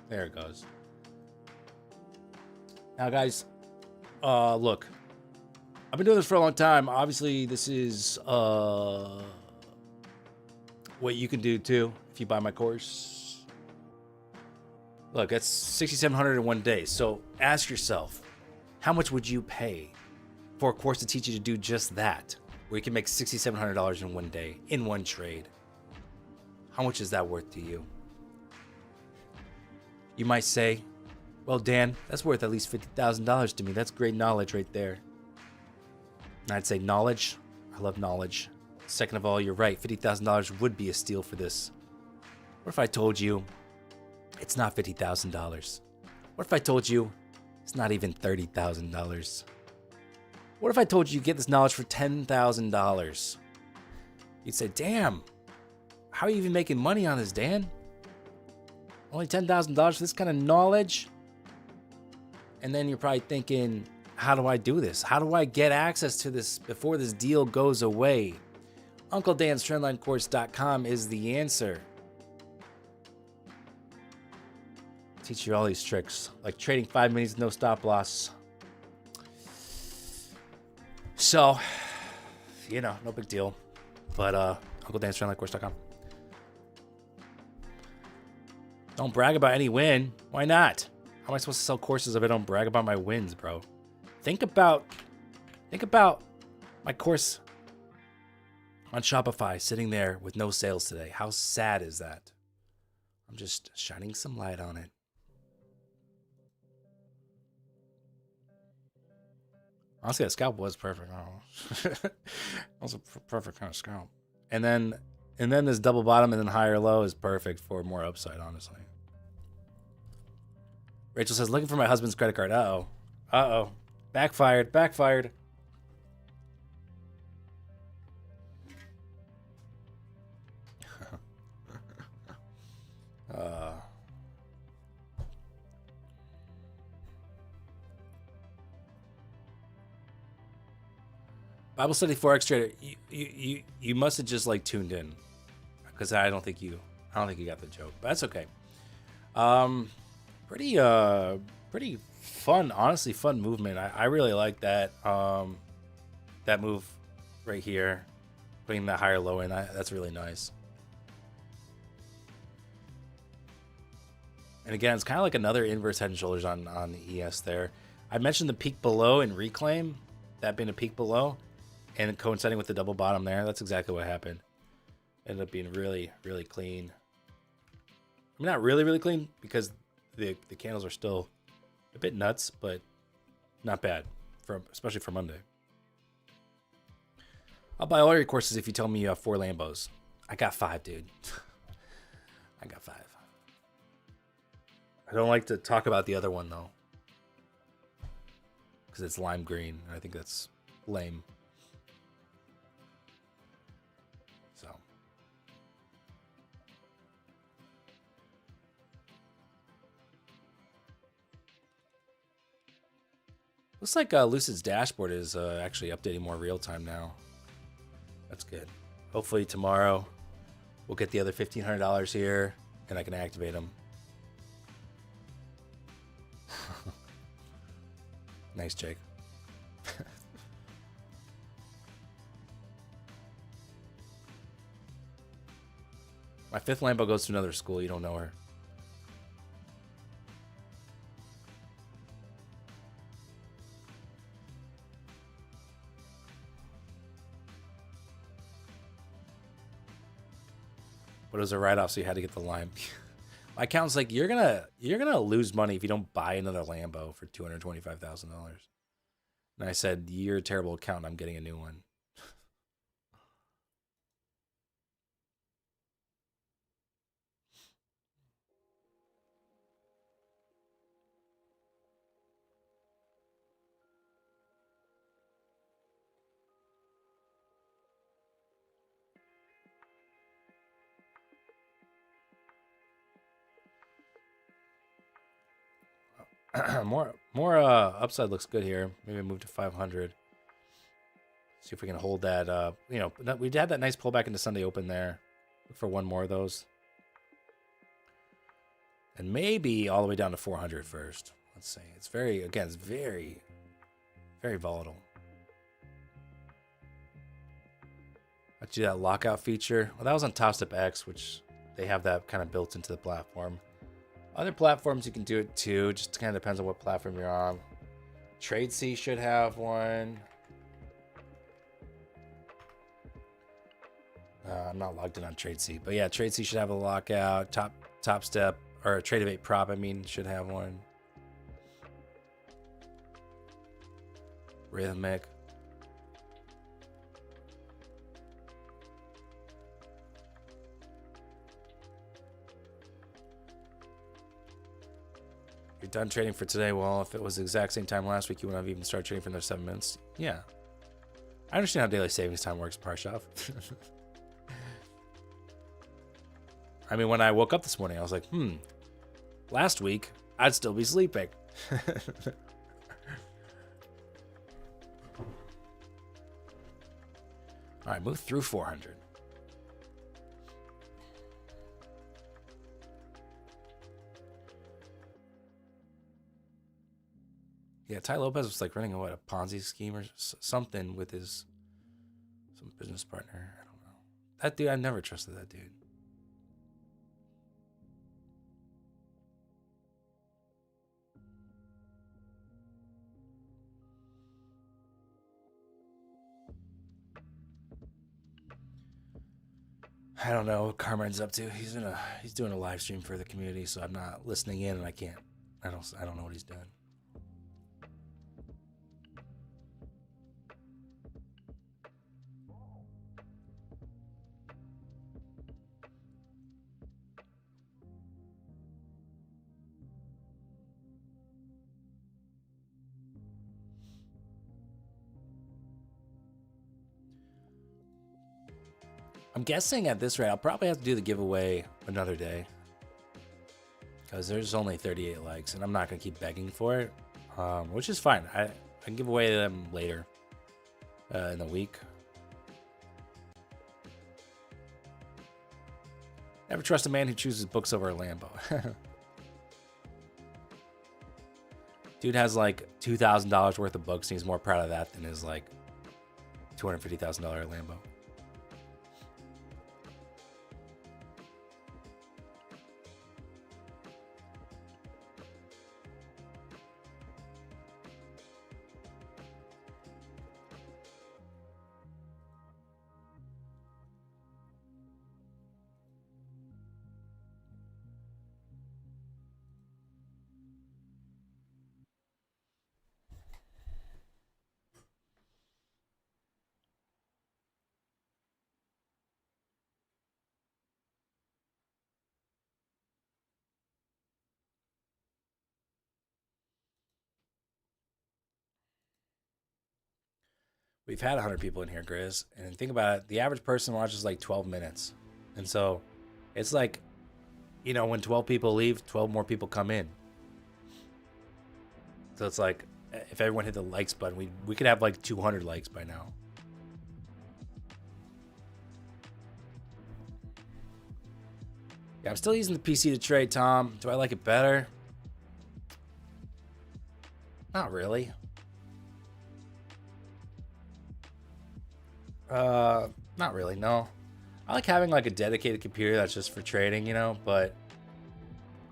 There it goes. Now, guys, look. I've been doing this for a long time. Obviously, this is what you can do too if you buy my course. Look, that's $6,700 in 1 day. So ask yourself, how much would you pay for a course to teach you to do just that, where you can make $6,700 in 1 day, in one trade? How much is that worth to you? You might say, well, Dan, that's worth at least $50,000 to me. That's great knowledge right there. And I'd say knowledge. I love knowledge. Second of all, you're right. $50,000 would be a steal for this. What if I told you it's not $50,000? What if I told you it's not even $30,000? What if I told you get this knowledge for $10,000? You'd say, damn, how are you even making money on this, Dan? Only $10,000 for this kind of knowledge? And then you're probably thinking, how do I do this? How do I get access to this before this deal goes away? UncleDan'sTrendlineCourse.com is the answer. Teach you all these tricks, like trading 5 minutes, no stop loss. So, you know, no big deal. But UncleDan'sTrendlineCourse.com. Don't brag about any win. Why not? How am I supposed to sell courses if I don't brag about my wins, bro? Think about my course on Shopify sitting there with no sales today. How sad is that? I'm just shining some light on it. Honestly, that scalp was perfect. Oh. That was a perfect kind of scalp. And then this double bottom and then higher low is perfect for more upside, honestly. Rachel says, looking for my husband's credit card. Uh-oh. Uh-oh. Backfired. Bible Study Forex Trader, you must have just like tuned in, because I don't think you got the joke, but that's okay. Pretty fun, honestly fun movement. I really like that that move right here, putting that higher low in. That's really nice. And again, it's kind of like another inverse head and shoulders on the ES there. I mentioned the peak below and reclaim, that being a peak below, and coinciding with the double bottom there. That's exactly what happened. Ended up being really, really clean. I mean, not really, really clean, because the candles are still a bit nuts, but not bad, especially for Monday. I'll buy all your courses if you tell me you have 4 Lambos. I got 5, dude. I got 5. I don't like to talk about the other one, though, because it's lime green, and I think that's lame. So. Looks like Lucid's dashboard is actually updating more real time now. That's good. Hopefully tomorrow we'll get the other $1,500 here, and I can activate them. Nice, Jake. My 5th Lambo goes to another school. You don't know her. But it was a write-off, so you had to get the lime. My accountant's like, you're gonna lose money if you don't buy another Lambo for $225,000. And I said, you're a terrible accountant. I'm getting a new one. more upside looks good here. Maybe move to 500. See if we can hold that. We had that nice pullback into Sunday open there. Look for one more of those, and maybe all the way down to 400 first. Let's see. It's very very volatile. Let's do that lockout feature. Well, that was on Top Step X, which they have that kind of built into the platform. Other platforms you can do it too. Just kind of depends on what platform you're on. TradeC should have one. I'm not logged in on TradeC, but yeah, TradeC should have a lockout. Top Step or Trade8 Prop, should have one. Rhythmic. You're done trading for today. Well, if it was the exact same time last week, you wouldn't have even started trading for another 7 minutes. Yeah. I understand how daily savings time works, Parshav. I mean, when I woke up this morning, I was like, last week, I'd still be sleeping. All right, move through 400. Yeah, Ty Lopez was like running a Ponzi scheme or something with some business partner. I don't know. That dude, I never trusted that dude. I don't know what Carmine's up to. He's doing a live stream for the community, so I'm not listening in, and I don't know what he's doing. I'm guessing at this rate, I'll probably have to do the giveaway another day, because there's only 38 likes, and I'm not going to keep begging for it, which is fine. I can give away them later. in the week. Never trust a man who chooses books over a Lambo. Dude has like $2,000 worth of books, and he's more proud of that than his like $250,000 Lambo. We've had 100 people in here, Grizz. And think about it, the average person watches like 12 minutes. And so it's like, you know, when 12 people leave, 12 more people come in. So it's like, if everyone hit the likes button, we could have like 200 likes by now. Yeah, I'm still using the PC to trade, Tom. Do I like it better? Not really. Not really, no. I like having like a dedicated computer that's just for trading, you know, but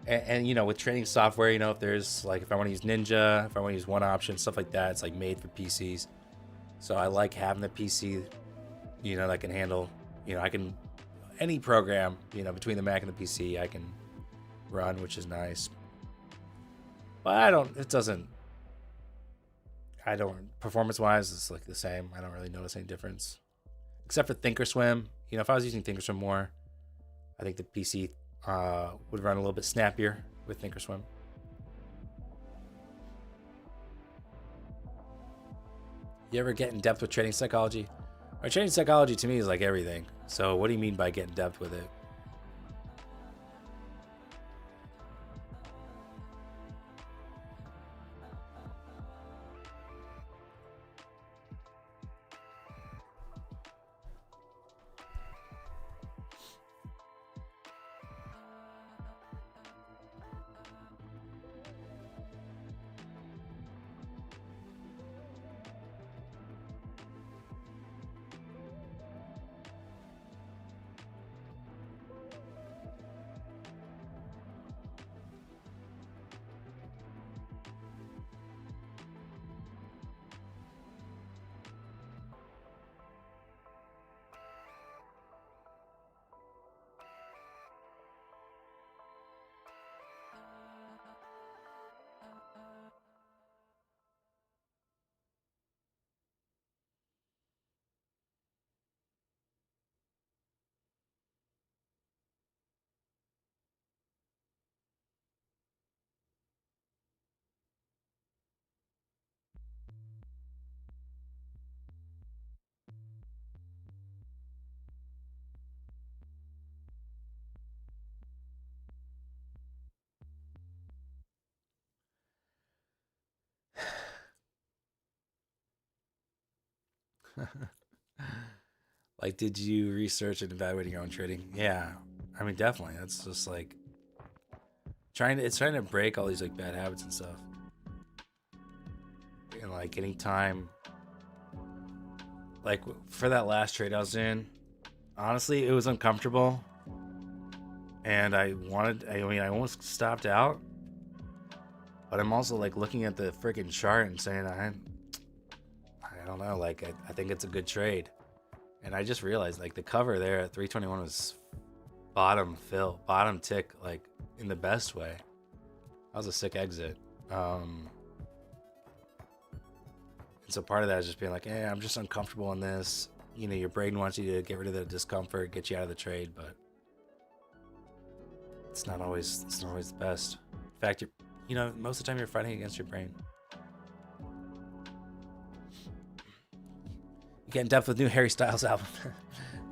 and you know, with trading software, you know, if there's like, if I want to use Ninja, if I want to use One Option, stuff like that, it's like made for PCs. So I like having the PC, you know, that can handle, you know, I can, any program, you know, between the Mac and the PC, I can run, which is nice. But performance wise, it's like the same. I don't really notice any difference. Except for Thinkorswim. You know, if I was using Thinkorswim more, I think the PC would run a little bit snappier with Thinkorswim. You ever get in depth with trading psychology? Trading psychology to me is like everything. So what do you mean by get in depth with it? Like, did you research and evaluate your own trading? Yeah, I mean, definitely. That's just like it's trying to break all these like bad habits and stuff. And like anytime, like for that last trade I was in, honestly, it was uncomfortable. And I almost stopped out. But I'm also like looking at the freaking chart and saying, I don't know, like I think it's a good trade. And I just realized like the cover there at 321 was bottom tick, like in the best way. That was a sick exit. And so part of that is just being like, hey, I'm just uncomfortable in this. You know, your brain wants you to get rid of the discomfort, get you out of the trade, but it's not always the best. In fact, most of the time you're fighting against your brain. You get in depth with new Harry Styles album.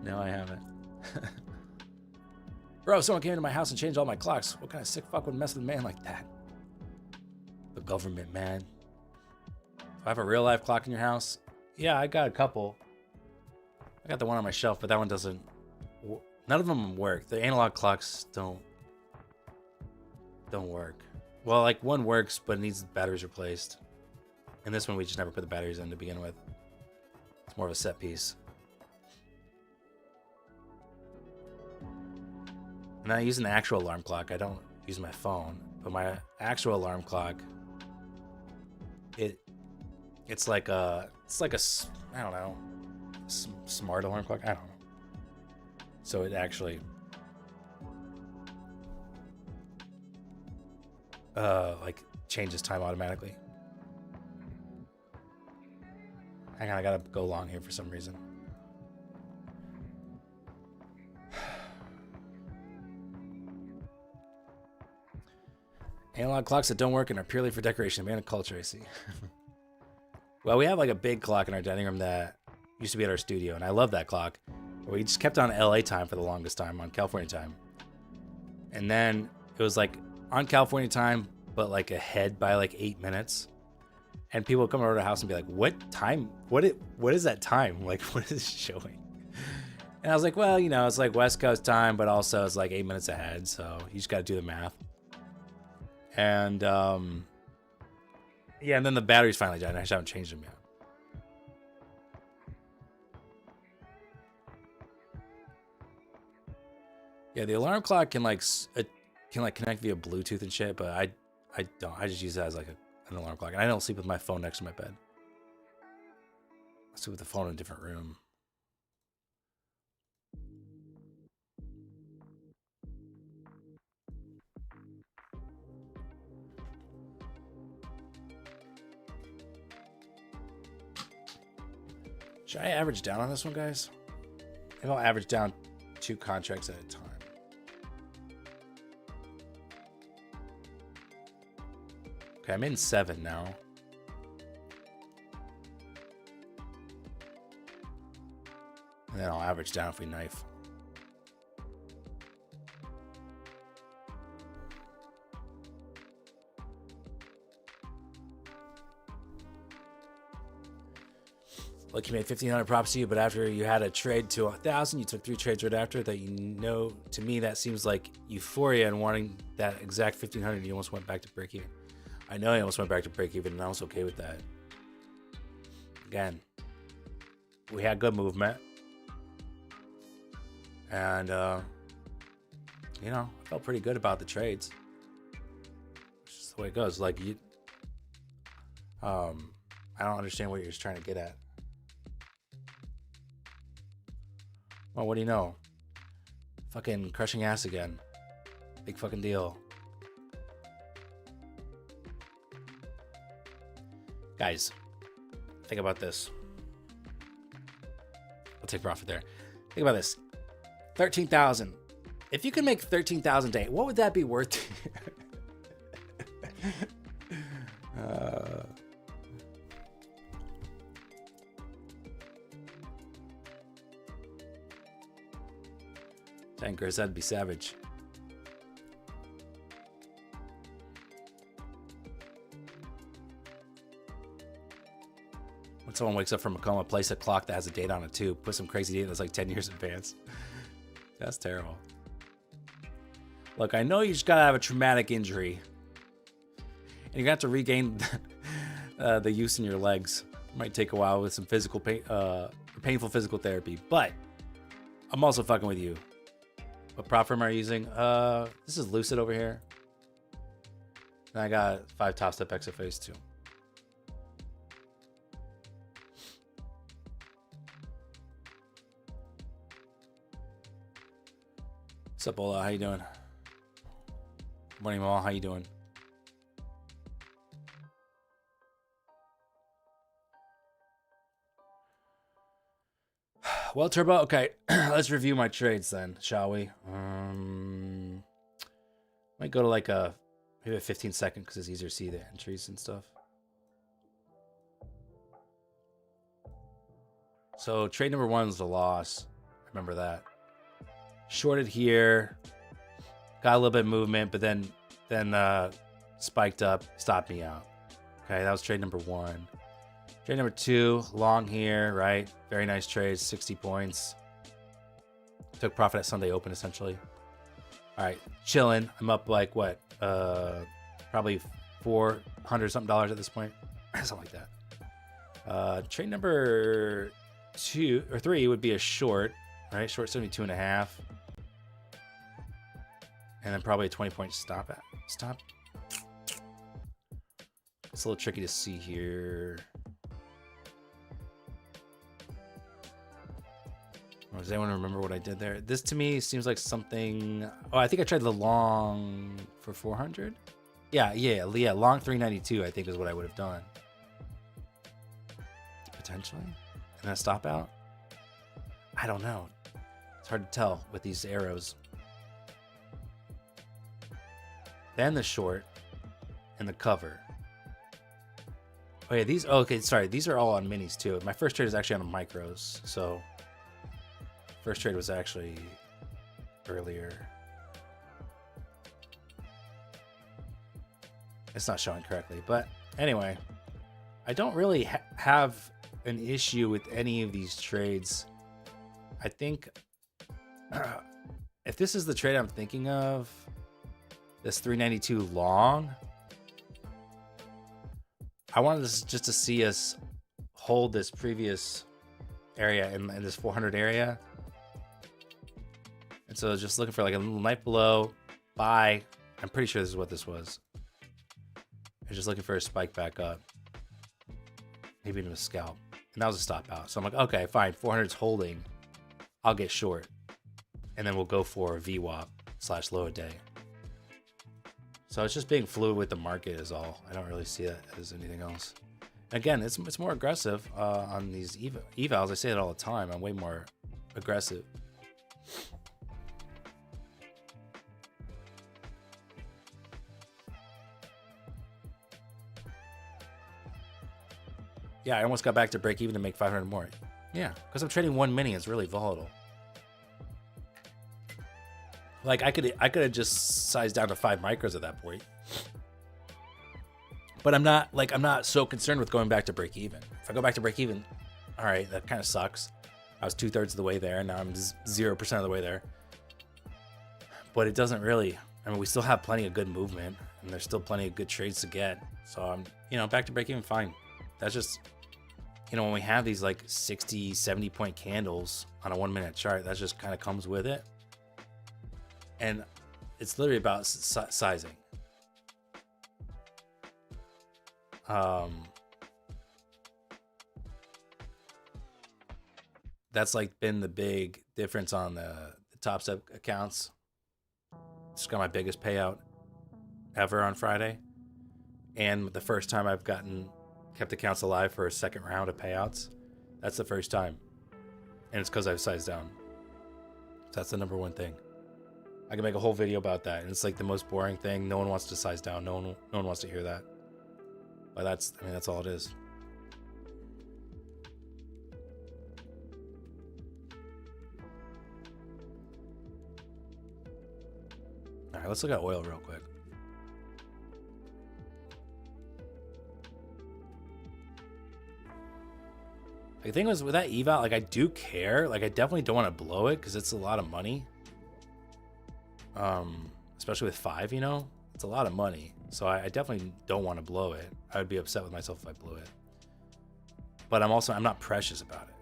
No, I haven't. Bro, someone came into my house and changed all my clocks. What kind of sick fuck would mess with a man like that? The government, man. If I have a real life clock in your house, Yeah, I got a couple. I got the one on my shelf, but that one doesn't. None of them work. The analog clocks don't work. Well, like one works, but it needs the batteries replaced. And this one we just never put the batteries in to begin with. It's more of a set piece. I'm not using the actual alarm clock. I don't use my phone, but my actual alarm clock, it's like a I don't know, smart alarm clock. I don't know. So it actually like changes time automatically. Hang on, I gotta go long here for some reason. Analog clocks that don't work and are purely for decoration. Man of culture, I see. Well, we have like a big clock in our dining room that used to be at our studio, and I love that clock. We just kept on LA time for the longest time, on California time. And then it was like on California time, but like ahead by like 8 minutes. And people would come over to the house and be like, what time? What is that time? Like, what is it showing? And I was like, well, you know, it's like West Coast time, but also it's like 8 minutes ahead. So you just got to do the math. And yeah, and then the batteries finally died, and I just haven't changed them yet. Yeah, the alarm clock can like connect via Bluetooth and shit, but I don't. I just use that as like an alarm clock, and I don't sleep with my phone next to my bed. I sleep with the phone in a different room. Should I average down on this one, guys? Maybe I'll average down 2 contracts at a time. Okay, I'm in 7 now. And then I'll average down if we knife. Look, you made 1,500 props to you, but after you had a trade to 1,000, you took 3 trades right after that. You know, to me, that seems like euphoria and wanting that exact 1,500. You almost went back to break even. I know I almost went back to break even, and I was okay with that. Again, we had good movement, and you know, I felt pretty good about the trades. It's just the way it goes. Like you, I don't understand what you're just trying to get at. Well, what do you know? Fucking crushing ass again. Big fucking deal. Guys, think about this. I'll take profit there. Think about this. 13,000. If you could make 13,000 a day, what would that be worth to you? Tankers, that'd be savage. When someone wakes up from a coma, place a clock that has a date on it too. Put some crazy date that's like 10 years in advance. That's terrible. Look, I know you just gotta have a traumatic injury. And you're gonna have to regain the use in your legs. It might take a while with some physical pain, painful physical therapy, but I'm also fucking with you. What prop firm are you using? This is Lucid over here. And I got 5 Top Step Exit Phase 2. What's up, Ola? How you doing? Good morning, Mal. How you doing? Well, Turbo, okay. Let's review my trades then, shall we? Might go to like maybe a 15-second because it's easier to see the entries and stuff. So trade number 1 is the loss. Remember that. Shorted here, got a little bit of movement, but then spiked up, stopped me out. Okay, that was trade number 1. Trade number 2, long here, right? Very nice trade, 60 points. Took profit at Sunday open, essentially. All right, chilling. I'm up like what? Probably $400 something at this point, something like that. Trade number 2 or 3 would be a short, right? Short 72.5, and then probably a 20-point stop. It's a little tricky to see here. Does anyone remember what I did there? This to me seems like something. Oh, I think I tried the long for 400. Yeah. Long 392, I think is what I would have done. Potentially. And then a stop out? I don't know. It's hard to tell with these arrows. Then the short and the cover. Oh yeah, these. Oh, okay, sorry. These are all on minis too. My first trade is actually on the micros, so. First trade was actually earlier. It's not showing correctly, but anyway, I don't really have an issue with any of these trades. I think if this is the trade I'm thinking of, this 392 long, I wanted this just to see us hold this previous area in this 400 area. And so just looking for like a little night below, buy. I'm pretty sure this is what this was. I'm just looking for a spike back up. Maybe even a scalp. And that was a stop out. So I'm like, okay, fine. 400's holding. I'll get short. And then we'll go for a VWAP / low a day. So it's just being fluid with the market is all. I don't really see that as anything else. Again, it's more aggressive on these evals. I say it all the time. I'm way more aggressive. Yeah, I almost got back to break even to make 500 more. Yeah, because I'm trading one mini. It's really volatile. Like I could have just sized down to 5 micros at that point. But I'm not so concerned with going back to break even. If I go back to break even, all right, that kind of sucks. I was 2/3 of the way there, and now I'm 0% of the way there. But it doesn't really. I mean, we still have plenty of good movement, and there's still plenty of good trades to get. So I'm, back to break even, fine. That's just, when we have these like 60, 70 point candles on a 1 minute chart, that just kind of comes with it. And it's literally about sizing. That's like been the big difference on the Top Step accounts. Just got my biggest payout ever on Friday. And the first time I've kept accounts alive for a second round of payouts. That's the first time. And it's because I've sized down. So that's the number one thing. I can make a whole video about that. And it's like the most boring thing. No one wants to size down. No one wants to hear that. But that's all it is. All right, let's look at oil real quick. The thing was with that eval, like I do care. Like I definitely don't want to blow it because it's a lot of money. Especially with 5, it's a lot of money. So I definitely don't want to blow it. I would be upset with myself if I blew it. But I'm not precious about it.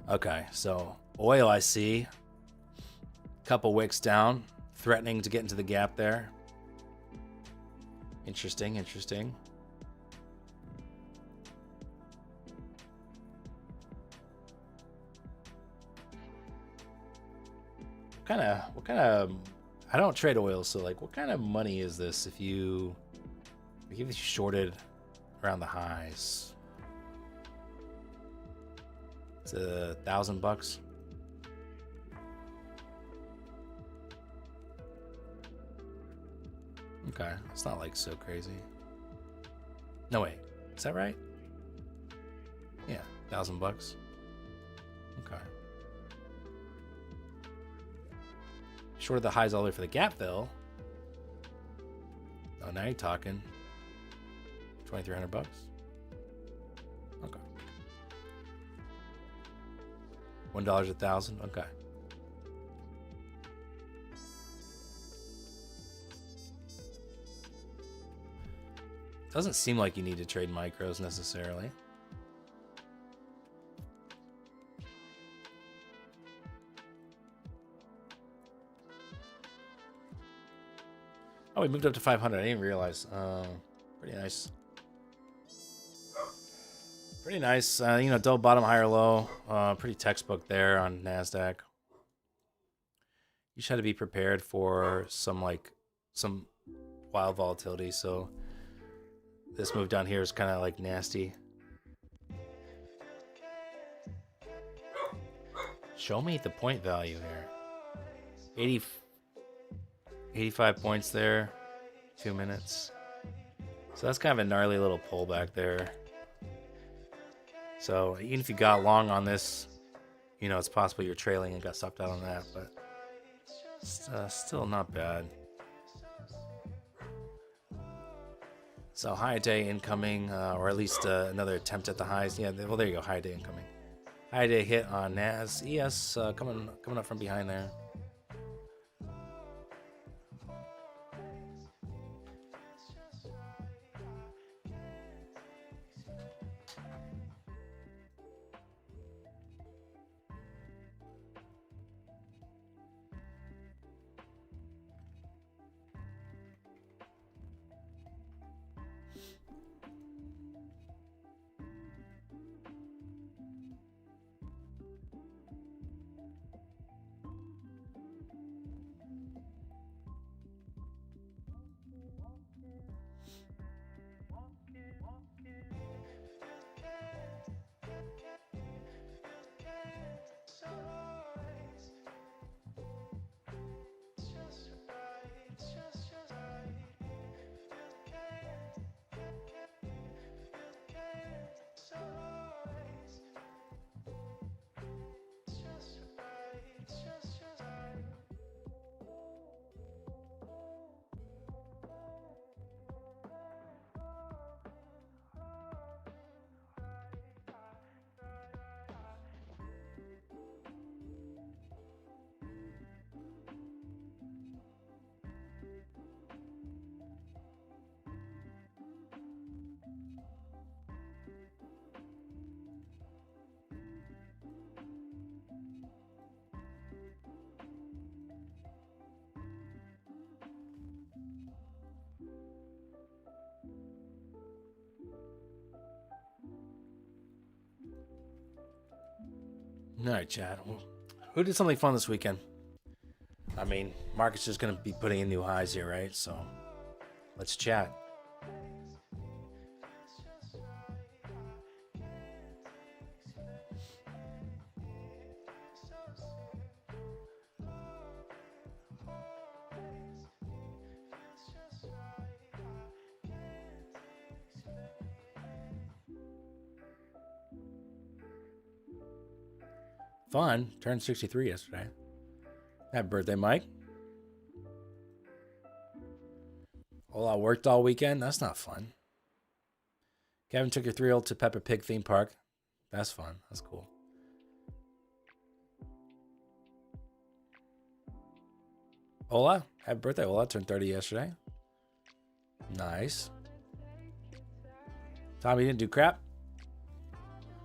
Okay, so oil I see. Couple wicks down, threatening to get into the gap there. Interesting. What kind of I don't trade oil, so like what kind of money is this if you shorted around the highs? It's $1,000. Okay, it's not like so crazy. No, wait, is that right? Yeah, $1,000. Okay. Short of the highs all the way for the gap fill. Oh, now you're talking. $2,300. Okay. $1 a thousand. Okay. Doesn't seem like you need to trade micros necessarily. Oh, we moved up to 500. I didn't even realize. Pretty nice. Pretty nice. You know, double bottom, higher low. Pretty textbook there on NASDAQ. You just had to be prepared for some wild volatility. So this move down here is kind of like nasty. Show me the point value here. 85 points there. 2 minutes. So that's kind of a gnarly little pullback there. So even if you got long on this, you know, it's possible you're trailing and got stopped out on that, but still not bad. So high day incoming, or at least another attempt at the highs. Yeah, well, there you go, high day incoming. High day hit on NAS. ES coming up from behind there. All right, Chad. Who did something fun this weekend? I mean, market's just going to be putting in new highs here, right? So let's chat. Fun. Turned 63 yesterday. Happy birthday, Mike. Well, I worked all weekend. That's not fun. Kevin took your 3-year-old to Peppa Pig theme park. That's fun. That's cool. Ola, happy birthday, Ola. Turned 30 yesterday. Nice. Tommy didn't do crap.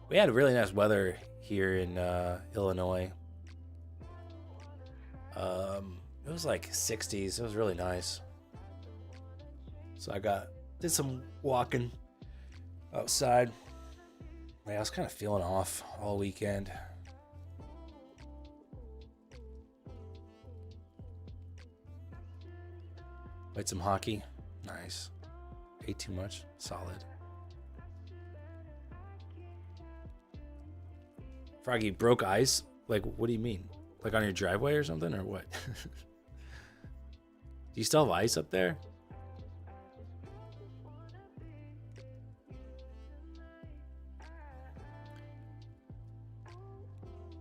We had really nice weather here in Illinois. It was like 60s. It was really nice. So I did some walking outside. Yeah, I was kind of feeling off all weekend. Played some hockey. Nice. Ate too much. Solid. Froggy, broke ice? Like, what do you mean? Like on your driveway or something, or what? Do you still have ice up there?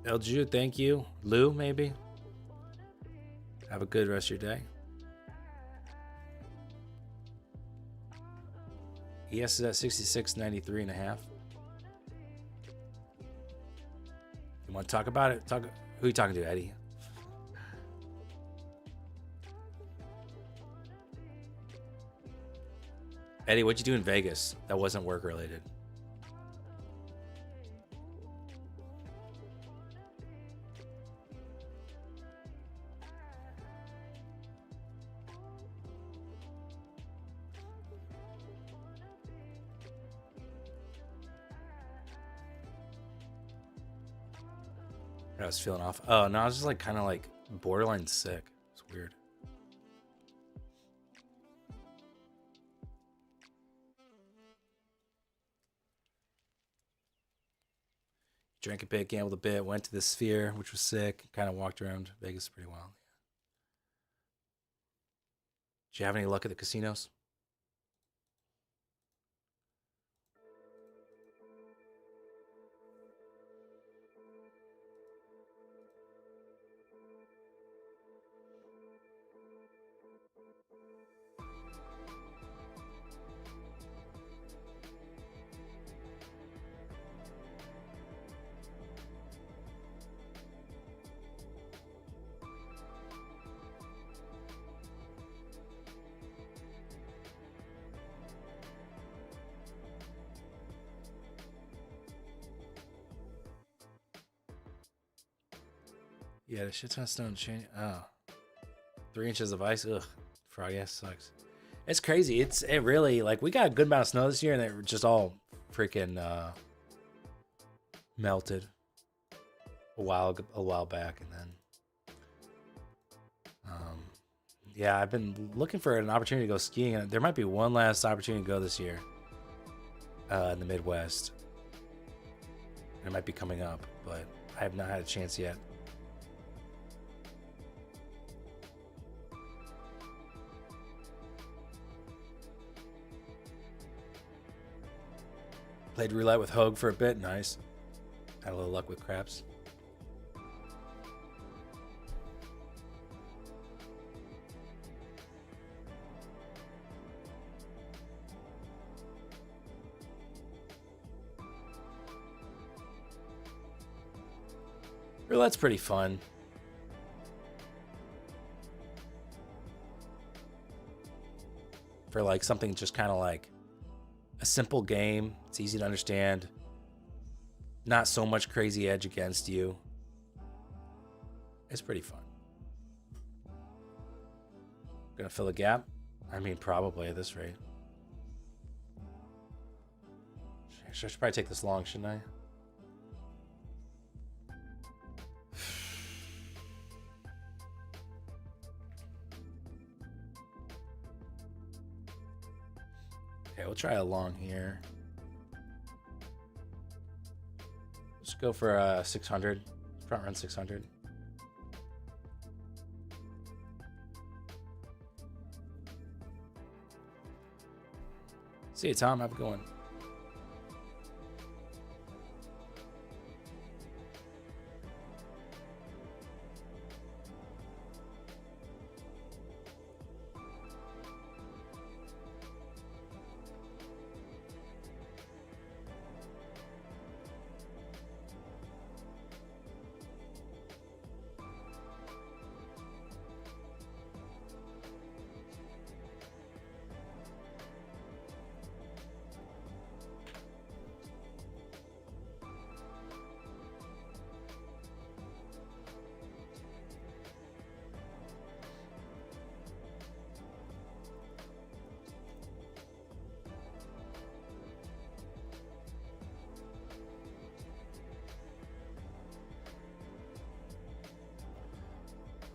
LJU, thank you. Lou, maybe? Have a good rest of your day. ES is at 66.93 and a half. You want to talk about it? Who are you talking to, Eddie? Eddie, what'd you do in Vegas that wasn't work related? I was feeling off. Oh, no, I was just like kind of like borderline sick. It's weird. Drank a bit, gambled a bit, went to the Sphere, which was sick. Kind of walked around Vegas pretty well. Did you have any luck at the casinos? Yeah, the shit ton of snow change. Oh. 3 inches of ice. Ugh. Froggy ass sucks. It's crazy. It really, like, we got a good amount of snow this year and it just all freaking melted a while back, and then yeah, I've been looking for an opportunity to go skiing, and there might be one last opportunity to go this year in the Midwest. It might be coming up, but I have not had a chance yet. Played roulette with Hogue for a bit. Nice. Had a little luck with craps. Roulette's pretty fun. For like something just kind of like a simple game. It's easy to understand. Not so much crazy edge against you. It's pretty fun. Gonna fill a gap? I mean, probably at this rate. I should probably take this long, shouldn't I? Okay, we'll try a long here. Let's go for 600. Front run 600. See you, Tom. Have a good one.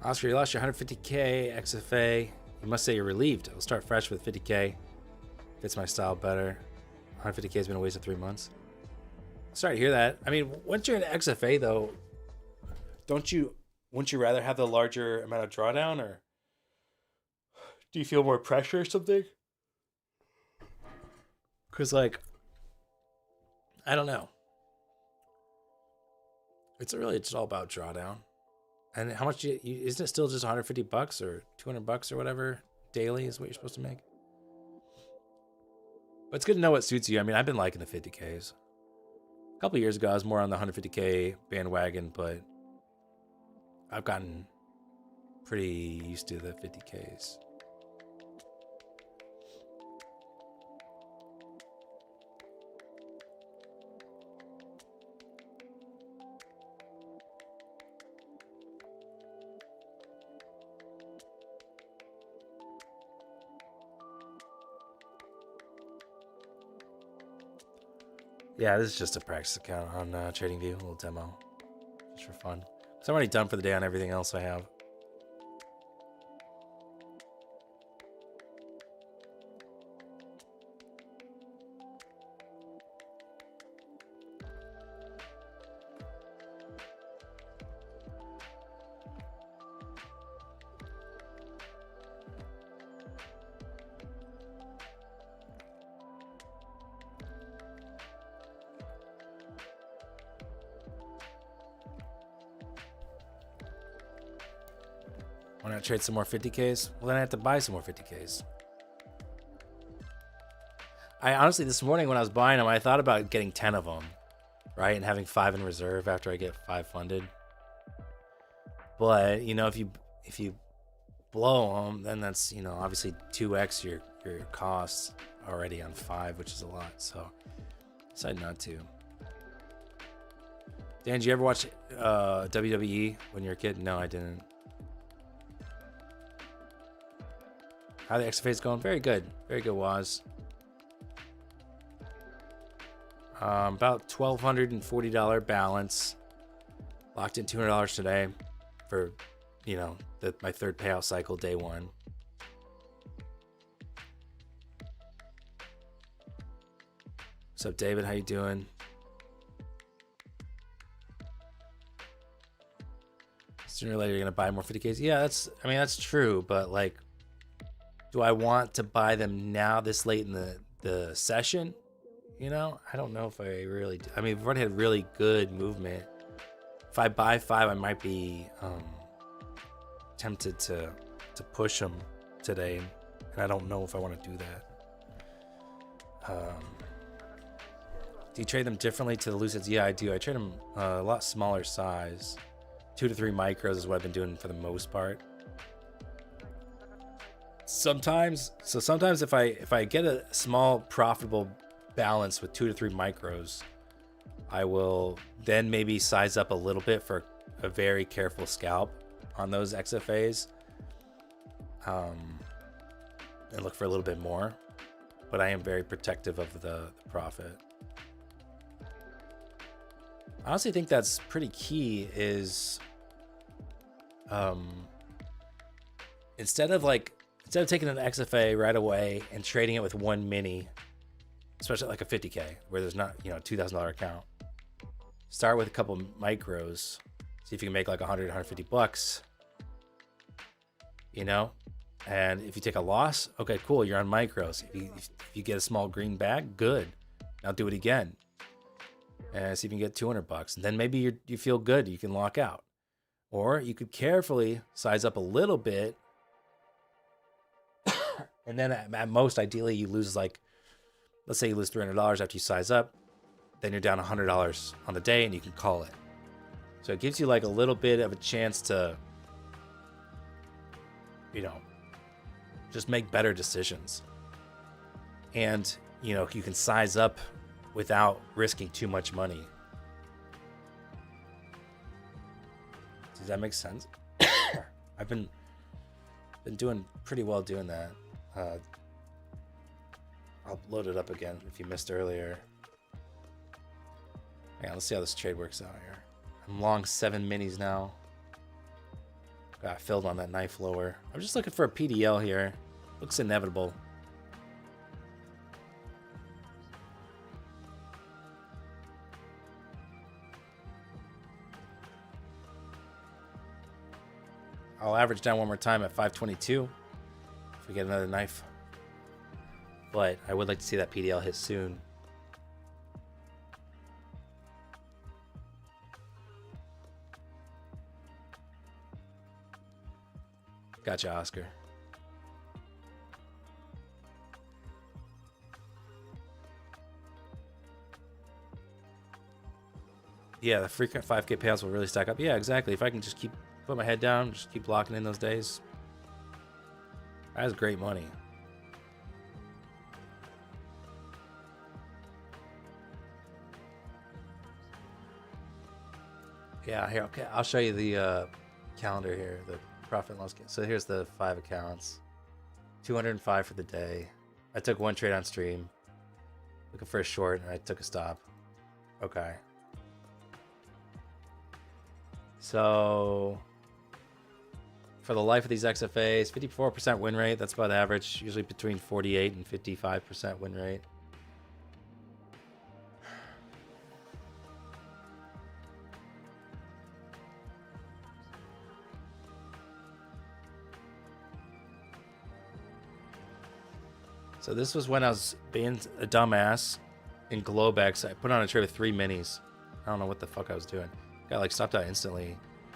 Oscar, you lost your 150K XFA. You must say you're relieved. I'll start fresh with 50K. Fits my style better. 150K has been a waste of 3 months. Sorry to hear that. I mean, once you're in XFA, though, wouldn't you rather have the larger amount of drawdown, or do you feel more pressure or something? Because, like, I don't know. It's really just all about drawdown. And how much isn't it still just $150 or $200 or whatever daily is what you're supposed to make? But it's good to know what suits you. I mean, I've been liking the 50Ks. A couple years ago, I was more on the 150K bandwagon, but I've gotten pretty used to the 50Ks. Yeah, this is just a practice account on TradingView, a little demo, just for fun. So I'm already done for the day on everything else I have. Why not trade some more 50Ks? Well, then I have to buy some more 50Ks. I honestly, this morning when I was buying them, I thought about getting 10 of them, right? And having 5 in reserve after I get 5 funded. But, you know, if you blow them, then that's, you know, obviously 2x your costs already on 5, which is a lot. So I decided not to. Dan, did you ever watch WWE when you were a kid? No, I didn't. How the XFA's going? Very good. Very good, Waz. About $1,240 balance. Locked in $200 today for, you know, my third payout cycle, day 1. What's up, David? How you doing? Sooner or later, you're gonna buy more 50Ks. Yeah, that's true. But like, do I want to buy them now, this late in the session? You know, I don't know if I really do. I mean, we've already had really good movement. If I buy 5, I might be tempted to push them today, and I don't know if I want to do that. Do you trade them differently to the Lucids? Yeah, I do. I trade them a lot smaller size. 2 to 3 micros is what I've been doing for the most part. Sometimes if I get a small profitable balance with 2 to 3 micros, I will then maybe size up a little bit for a very careful scalp on those XFAs, and look for a little bit more. But I am very protective of the profit. I honestly think that's pretty key. Is instead of taking an XFA right away and trading it with one mini, especially like a 50K where there's not, you know, $2,000 account, start with a couple micros, see if you can make like 100, 150 bucks, you know, and if you take a loss, okay, cool, you're on micros. If you get a small green bag, good. Now do it again and see if you can get 200 bucks, and then maybe you feel good, you can lock out. Or you could carefully size up a little bit, and then at most, ideally, you lose like, let's say you lose $300 after you size up, then you're down $100 on the day and you can call it. So it gives you like a little bit of a chance to, you know, just make better decisions. And, you know, you can size up without risking too much money. Does that make sense? I've been doing pretty well doing that. I'll load it up again if you missed earlier. Yeah, let's see how this trade works out here. I'm long 7 minis now. Got filled on that knife lower. I'm just looking for a PDL here. Looks inevitable. I'll average down one more time at 522 if we get another knife. But I would like to see that PDL hit soon. Gotcha, Oscar. Yeah, the frequent 5K payouts will really stack up. Yeah, exactly. If I can just put my head down, just keep locking in those days, that's great money. Yeah, here, okay, I'll show you the calendar here, the profit and loss. So here's the 5 accounts, 205 for the day. I took one trade on stream, looking for a short, and I took a stop. Okay. So for the life of these XFAs, 54% win rate. That's about average, usually between 48 and 55% win rate. So this was when I was being a dumbass in Globex. I put on a trade with 3 minis. I don't know what the fuck I was doing. Got like stopped out instantly.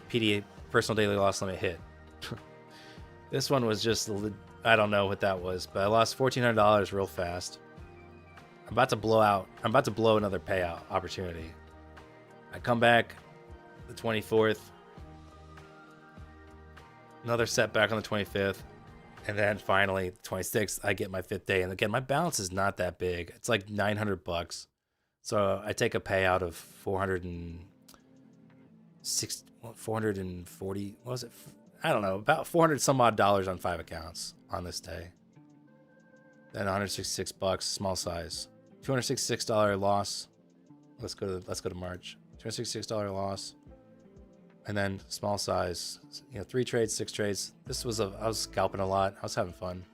PDA, personal daily loss limit hit. This one was just, I don't know what that was, but I lost $1,400 real fast. I'm about to blow another payout opportunity. I come back the 24th. Another setback on the 25th. And then finally, 26th, I get my 5th day. And again, my balance is not that big. It's like $900. So I take a payout of 440, what was it? I don't know, about 400 some odd dollars on 5 accounts on this day. Then $166, small size. $266 loss. Let's go to March. $266 loss. And then small size, 3 trades, 6 trades. I was scalping a lot. I was having fun.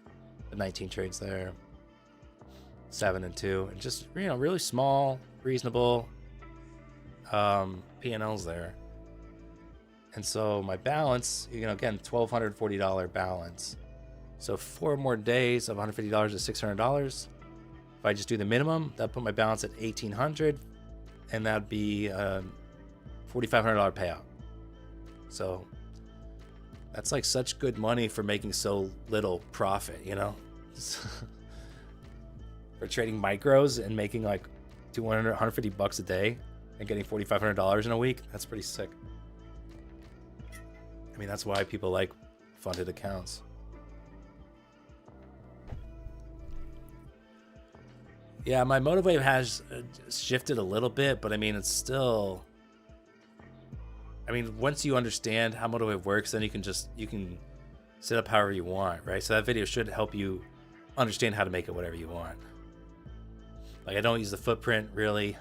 The 19 trades there. 7 and 2. And just, really small, reasonable P&Ls there. And so my balance, again, $1,240 balance. So 4 more days of $150 is $600. If I just do the minimum, that'd put my balance at $1,800. And that'd be a $4,500 payout. So that's like such good money for making so little profit, For trading micros and making like $200, $150 a day and getting $4,500 in a week. That's pretty sick. I mean, that's why people like funded accounts. Yeah, my motivate has shifted a little bit, but I mean, it's still... once you understand how Motivate works, then you can set up however you want, right? So that video should help you understand how to make it whatever you want. Like, I don't use the footprint, really.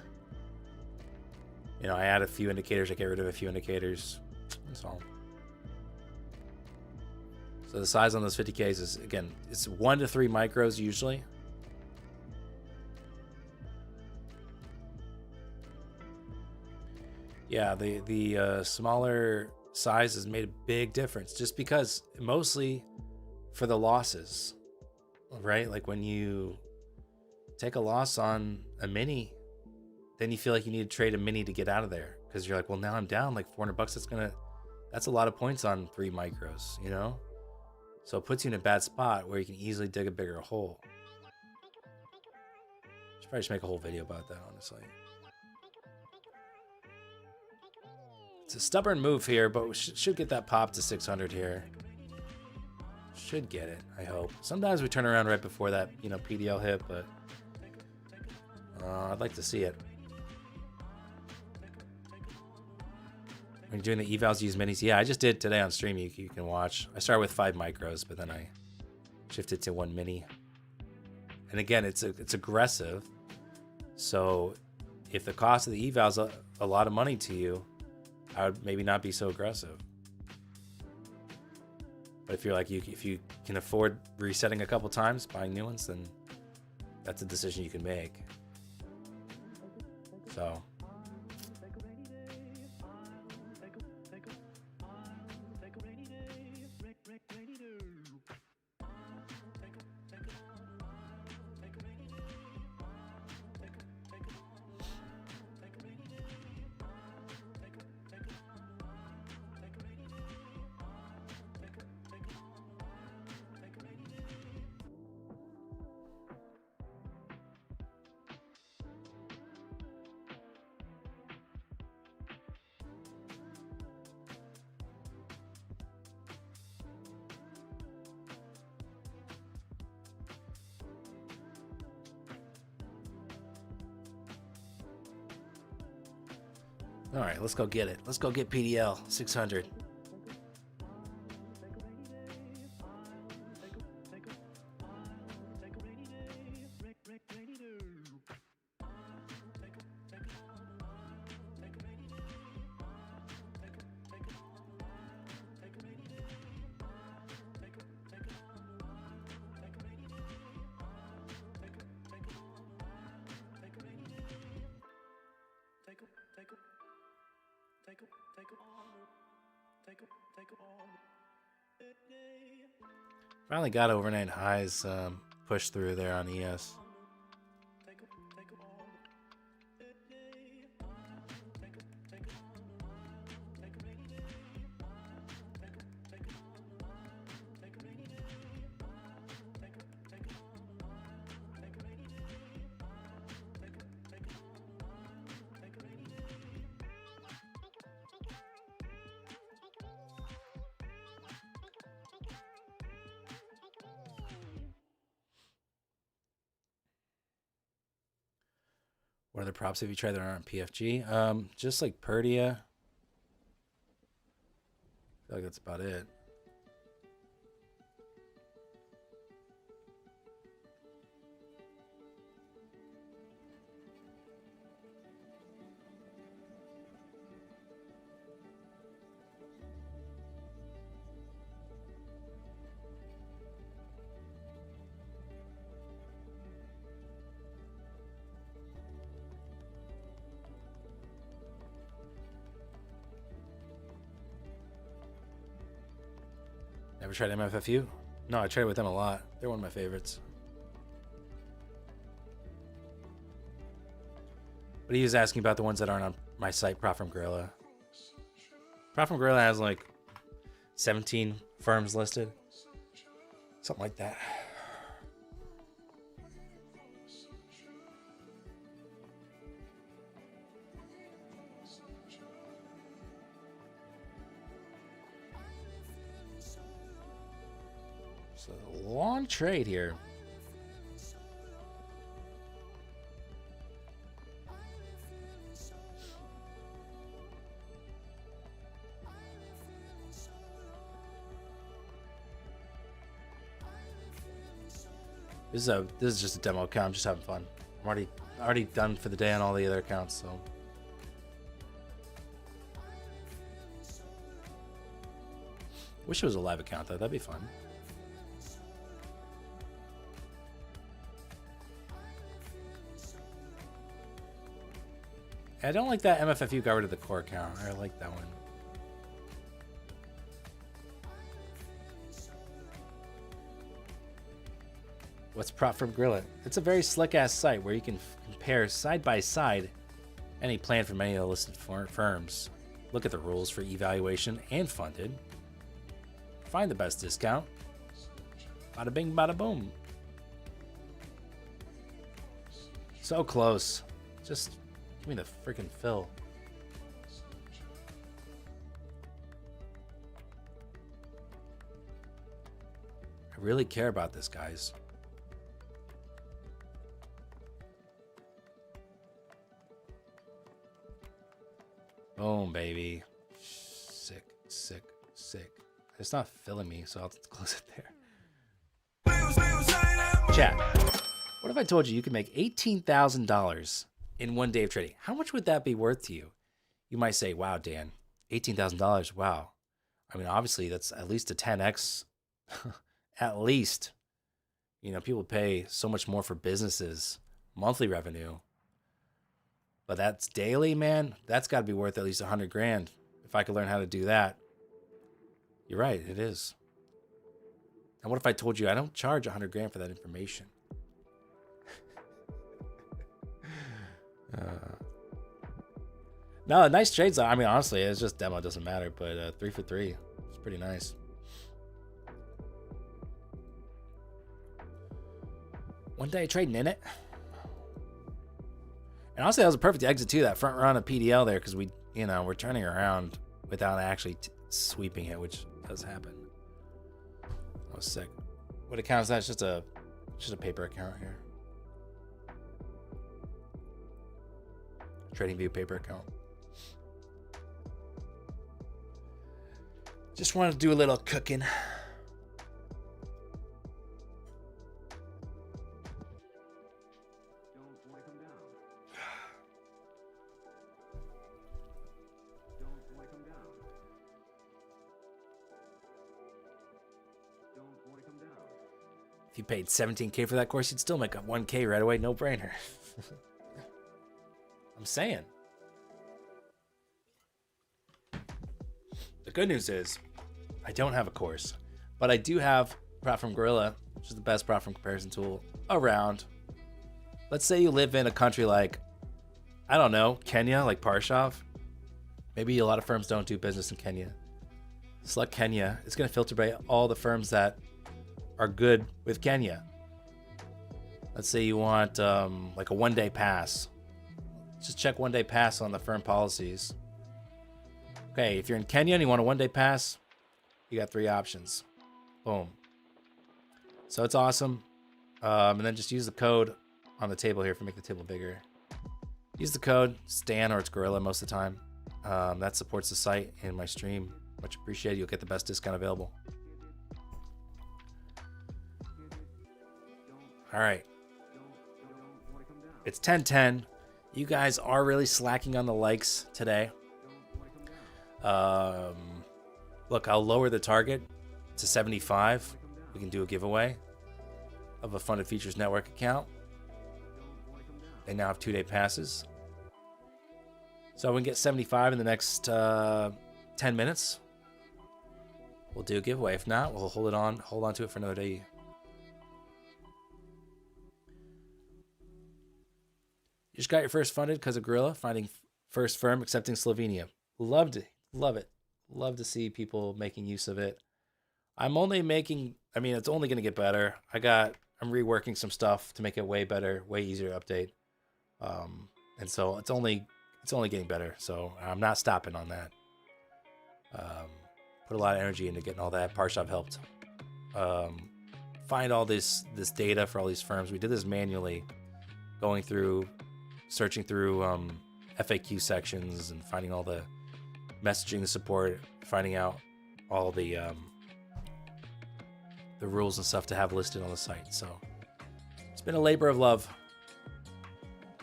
I add a few indicators, I get rid of a few indicators. That's all. So the size on those 50Ks is, again, it's 1 to 3 micros usually. Yeah, the smaller size has made a big difference, just because mostly for the losses, right? Like when you take a loss on a mini, then you feel like you need to trade a mini to get out of there, because you're like, well, now I'm down like $400. That's a lot of points on 3 micros, So it puts you in a bad spot where you can easily dig a bigger hole. Should probably just make a whole video about that, honestly. It's a stubborn move here, but we should get that pop to 600 here. Should get it, I hope. Sometimes we turn around right before that, PDL hit, but I'd like to see it. When you're doing the evals, use minis. Yeah, I just did today on stream. You can watch. I started with 5 micros, but then I shifted to 1 mini. And again, it's aggressive. So if the cost of the eval's a lot of money to you, I would maybe not be so aggressive. But if you're like, if you can afford resetting a couple times, buying new ones, then that's a decision you can make. So. All right, let's go get it. Let's go get PDL 600. Finally got overnight highs pushed through there on ES. What other props have you tried that aren't PFG? Just like Perdia. I feel like that's about it. Never tried MFFU? No, I tried with them a lot. They're one of my favorites. But he was asking about the ones that aren't on my site, Prop from Gorilla. Prop from Gorilla has like 17 firms listed. Something like that. It's a long trade here. This is just a demo account. I'm just having fun. I'm already done for the day on all the other accounts, so. Wish it was a live account though. That'd be fun. I don't like that MFFU got rid of the core account. I like that one. What's Prop from Gorilla? It's a very slick ass site where you can compare side by side any plan from any of the listed firms. Look at the rules for evaluation and funded. Find the best discount. Bada bing, bada boom. So close. Just give me the freaking fill. I really care about this, guys. Boom, baby. Sick, sick, sick. It's not filling me, so I'll just close it there. Chat. What if I told you you could make $18,000 in 1 day of trading? How much would that be worth to you? You might say, wow, Dan, $18,000. Wow. I mean, obviously, that's at least a 10x. At least. You know, people pay so much more for businesses, monthly revenue. But that's daily, man. That's got to be worth at least 100 grand. If I could learn how to do that. You're right, it is. And what if I told you I don't charge 100 grand for that information? No, nice trades. I mean, honestly, it's just demo. It doesn't matter. But 3 for 3. It's pretty nice. One day trading in it. And honestly, that was a perfect exit too. That front run of PDL there, because we're turning around without actually sweeping it, which does happen. That was sick. What account is that? It's just a paper account here. TradingView paper account. Just wanted to do a little cooking. If you paid $17K for that course, you'd still make up $1K right away. No brainer. I'm saying. The good news is I don't have a course, but I do have Prop from Gorilla, which is the best prop from comparison tool around. Let's say you live in a country like, I don't know, Kenya, like Parshav. Maybe a lot of firms don't do business in Kenya. Select Kenya. It's going to filter by all the firms that are good with Kenya. Let's say you want like a one-day pass. Just check one-day pass on the firm policies. Okay, if you're in Kenya and you want a one-day pass, you got 3 options. Boom. So it's awesome. And then just use the code on the table here for make the table bigger. Use the code Stan or it's Gorilla most of the time. That supports the site and my stream. Much appreciated. You'll get the best discount available. All right. It's 10:10. You guys are really slacking on the likes today. Look, I'll lower the target to 75. We can do a giveaway of a Funded Features Network account. They now have 2-day passes. So we can get 75 in the next 10 minutes. We'll do a giveaway. If not, we'll hold on to it for another day. You just got your first funded because of Gorilla, finding first firm accepting Slovenia. Loved it. Love it. Love to see people making use of it. I'm only making, it's only going to get better. I'm reworking some stuff to make it way better, way easier to update. And so it's only getting better. So I'm not stopping on that. Put a lot of energy into getting all that. Parshav helped find all this data for all these firms. We did this manually, going through, searching through FAQ sections and finding all the messaging, the support, finding out all the rules and stuff to have listed on the site. So it's been a labor of love,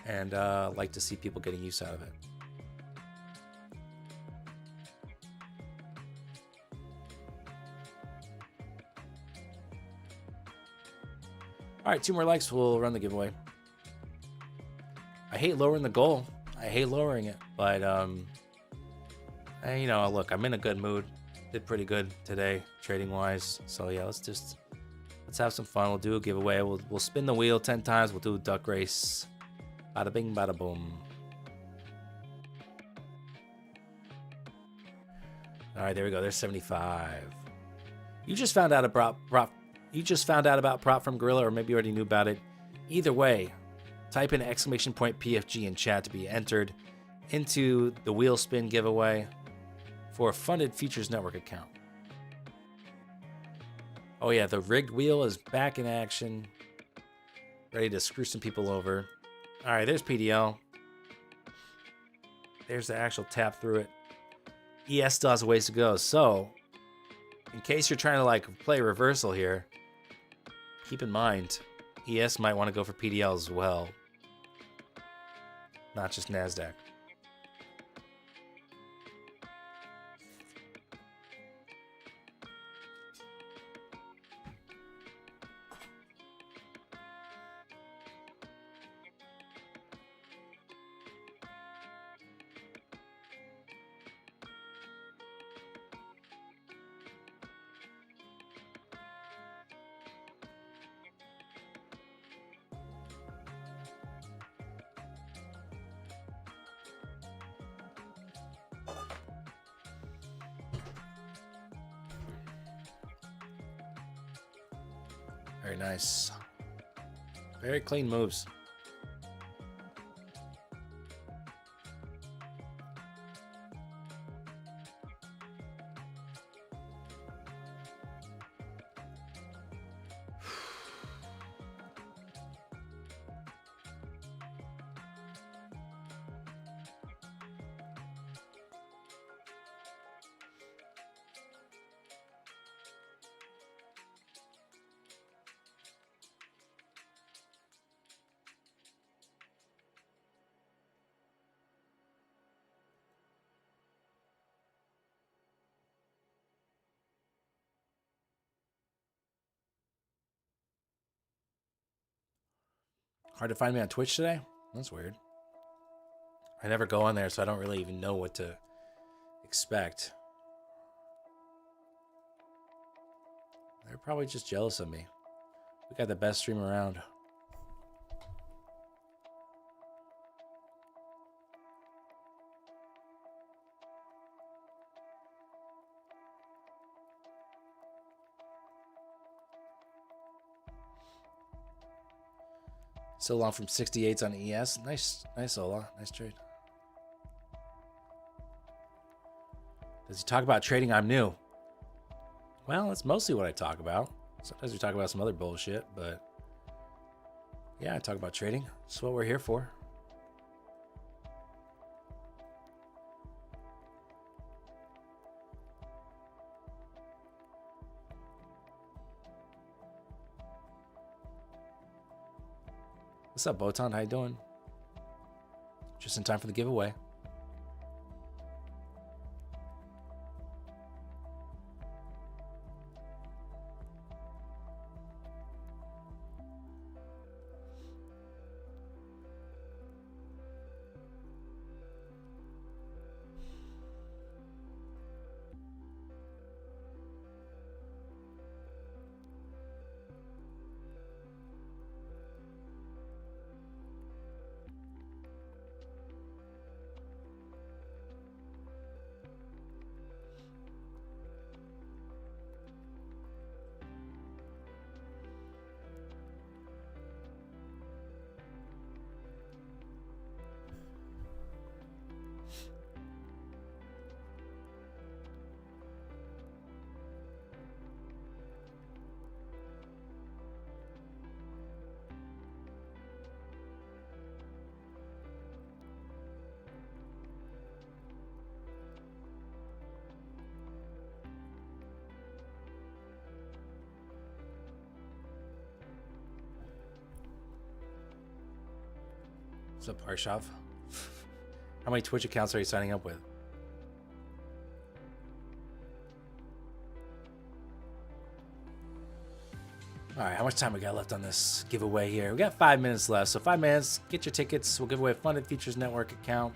and like to see people getting use out of it. All right, 2 more likes, we'll run the giveaway. I hate lowering the goal. I hate lowering it, but look, I'm in a good mood. Did pretty good today, trading wise. So yeah, let's have some fun. We'll do a giveaway. We'll spin the wheel 10 times. We'll do a duck race. Bada bing, bada boom. All right, there we go. There's 75. You just found out about prop from Gorilla, or maybe you already knew about it. Either way, type in !PFG in chat to be entered into the wheel spin giveaway for a Funded Features Network account. Oh yeah, the rigged wheel is back in action, ready to screw some people over. All right, there's PDL. There's the actual tap through it. ES still has a ways to go. So, in case you're trying to play reversal here, keep in mind, ES might want to go for PDL as well, not just NASDAQ. Very nice. Very clean moves. Hard to find me on Twitch today? That's weird. I never go on there, so I don't really even know what to expect. They're probably just jealous of me. We got the best stream around. So long from 68s on ES. Nice, Ola. Nice trade. Does he talk about trading? I'm new. Well, that's mostly what I talk about. Sometimes we talk about some other bullshit, but yeah, I talk about trading. That's what we're here for. What's up, Botan? How you doing? Just in time for the giveaway. What's up, Arshov? How many Twitch accounts are you signing up with? All right, how much time we got left on this giveaway here? We got 5 minutes left, so 5 minutes. Get your tickets. We'll give away a Funded Futures Network account.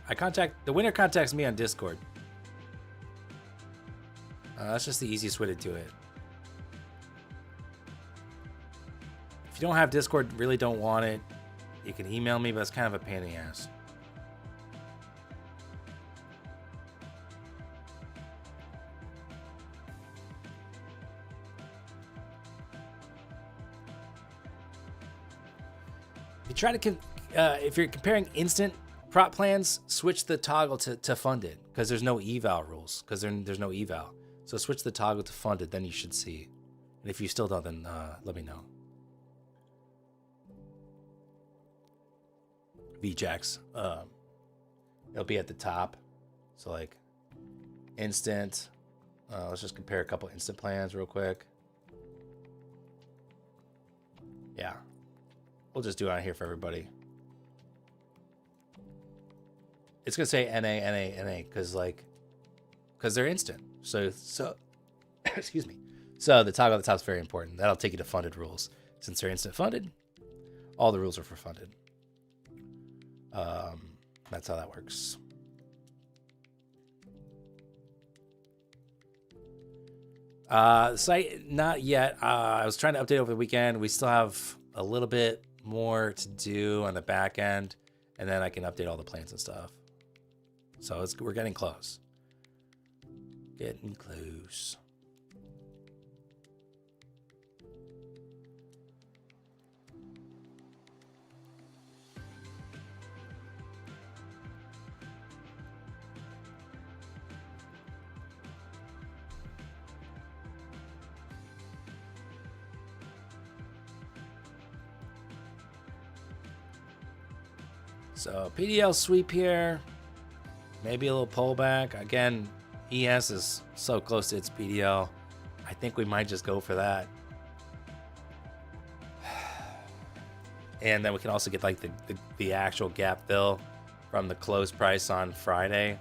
The winner contacts me on Discord. That's just the easiest way to do it. If you don't have Discord, really don't want it, you can email me, but it's kind of a pain in the ass. You try to, if you're comparing instant prop plans, switch the toggle to funded because there's no eval rules because there's no eval. So switch the toggle to funded, then you should see. And if you still don't, then let me know. VJax, it'll be at the top. So like instant. Let's just compare a couple instant plans real quick. Yeah, we'll just do it on here for everybody. It's gonna say NA because they're instant. So excuse me. So the toggle at the top is very important. That'll take you to funded rules. Since they're instant funded, all the rules are for funded. That's how that works. Site, not yet. I was trying to update over the weekend. We still have a little bit more to do on the back end, and then I can update all the plans and stuff. So we're getting close. Getting close. So PDL sweep here, maybe a little pullback. Again, ES is so close to its PDL. I think we might just go for that. And then we can also get like the actual gap fill from the close price on Friday.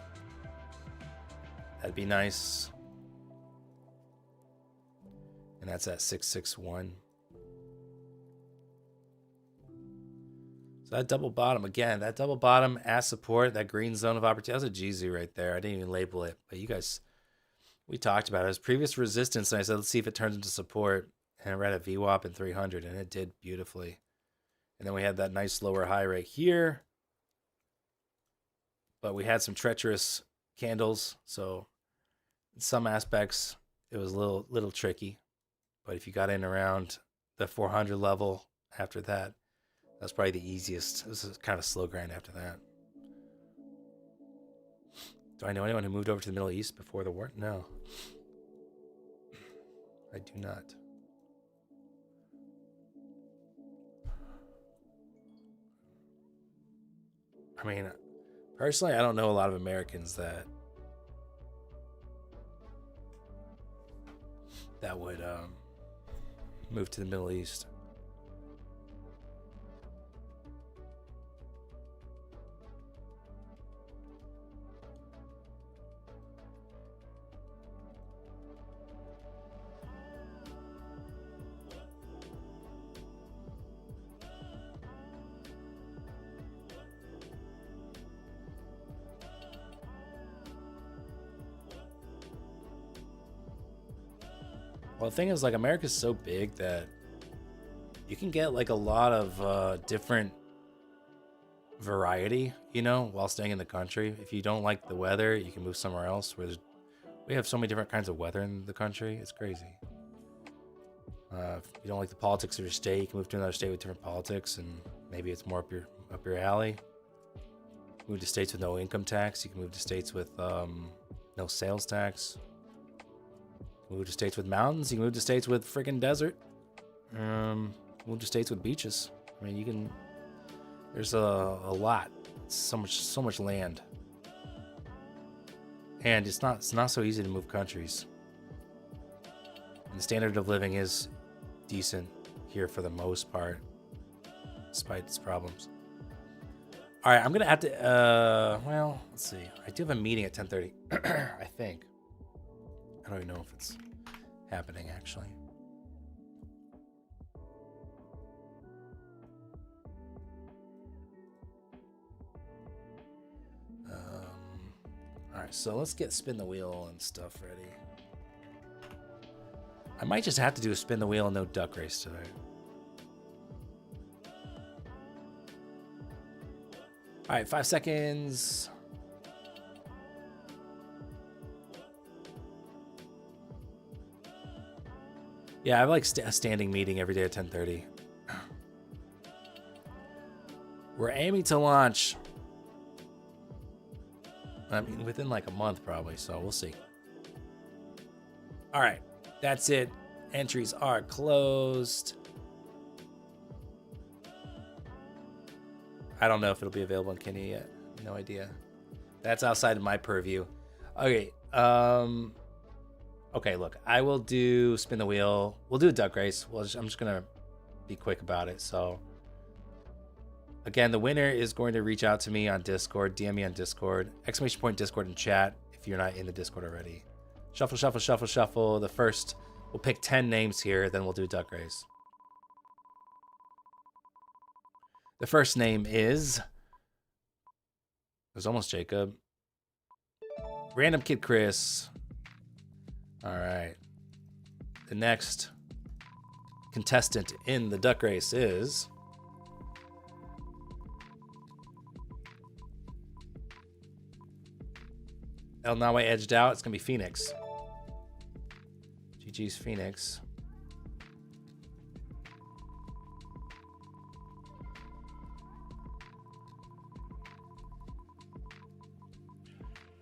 That'd be nice. And that's at 661. So that double bottom, again, that double bottom as support, that green zone of opportunity, that was a GZ right there. I didn't even label it, but you guys, we talked about it. It was previous resistance, and I said, let's see if it turns into support. And I read a VWAP in 300, and it did beautifully. And then we had that nice lower high right here. But we had some treacherous candles, so in some aspects, it was a little tricky. But if you got in around the 400 level after that, that's probably the easiest. This is kind of a slow grind after that. Do I know anyone who moved over to the Middle East before the war? No. I do not. I mean, personally, I don't know a lot of Americans that would move to the Middle East. Well, the thing is, like, America's so big that you can get like a lot of different variety, you know, while staying in the country. If you don't like the weather, you can move somewhere else. We have so many different kinds of weather in the country. It's crazy. If you don't like the politics of your state, you can move to another state with different politics, and maybe it's more up your alley. Move to states with no income tax. You can move to states with no sales tax. Move to states with mountains. You can move to states with freaking desert. Move to states with beaches. I mean, you can. There's a lot. It's so much land, and it's not so easy to move countries. And the standard of living is decent here for the most part, despite its problems. All right, I'm gonna have to. Well, let's see. I do have a meeting at 10:30. I think. I don't even know if it's happening actually. All right, so let's get spin the wheel and stuff ready. I might just have to do a spin the wheel and no duck race today. All right, 5 seconds. Yeah, I have like a standing meeting every day at 10:30. We're aiming to launch, I mean, within like a month probably, so we'll see. All right, that's it. Entries are closed. I don't know if it'll be available in Kenya yet. No idea. That's outside of my purview. Okay, okay, look, I will do spin the wheel. We'll do a duck race. I'm just gonna be quick about it. So again, the winner is going to reach out to me on Discord, DM me on Discord, !Discord in chat if you're not in the Discord already. Shuffle, shuffle, shuffle, shuffle. The first, we'll pick 10 names here, then we'll do a duck race. The first name is, it was almost Jacob. Random Kid Chris. All right. The next contestant in the duck race is El Nawe edged out. It's going to be Phoenix. GG's Phoenix.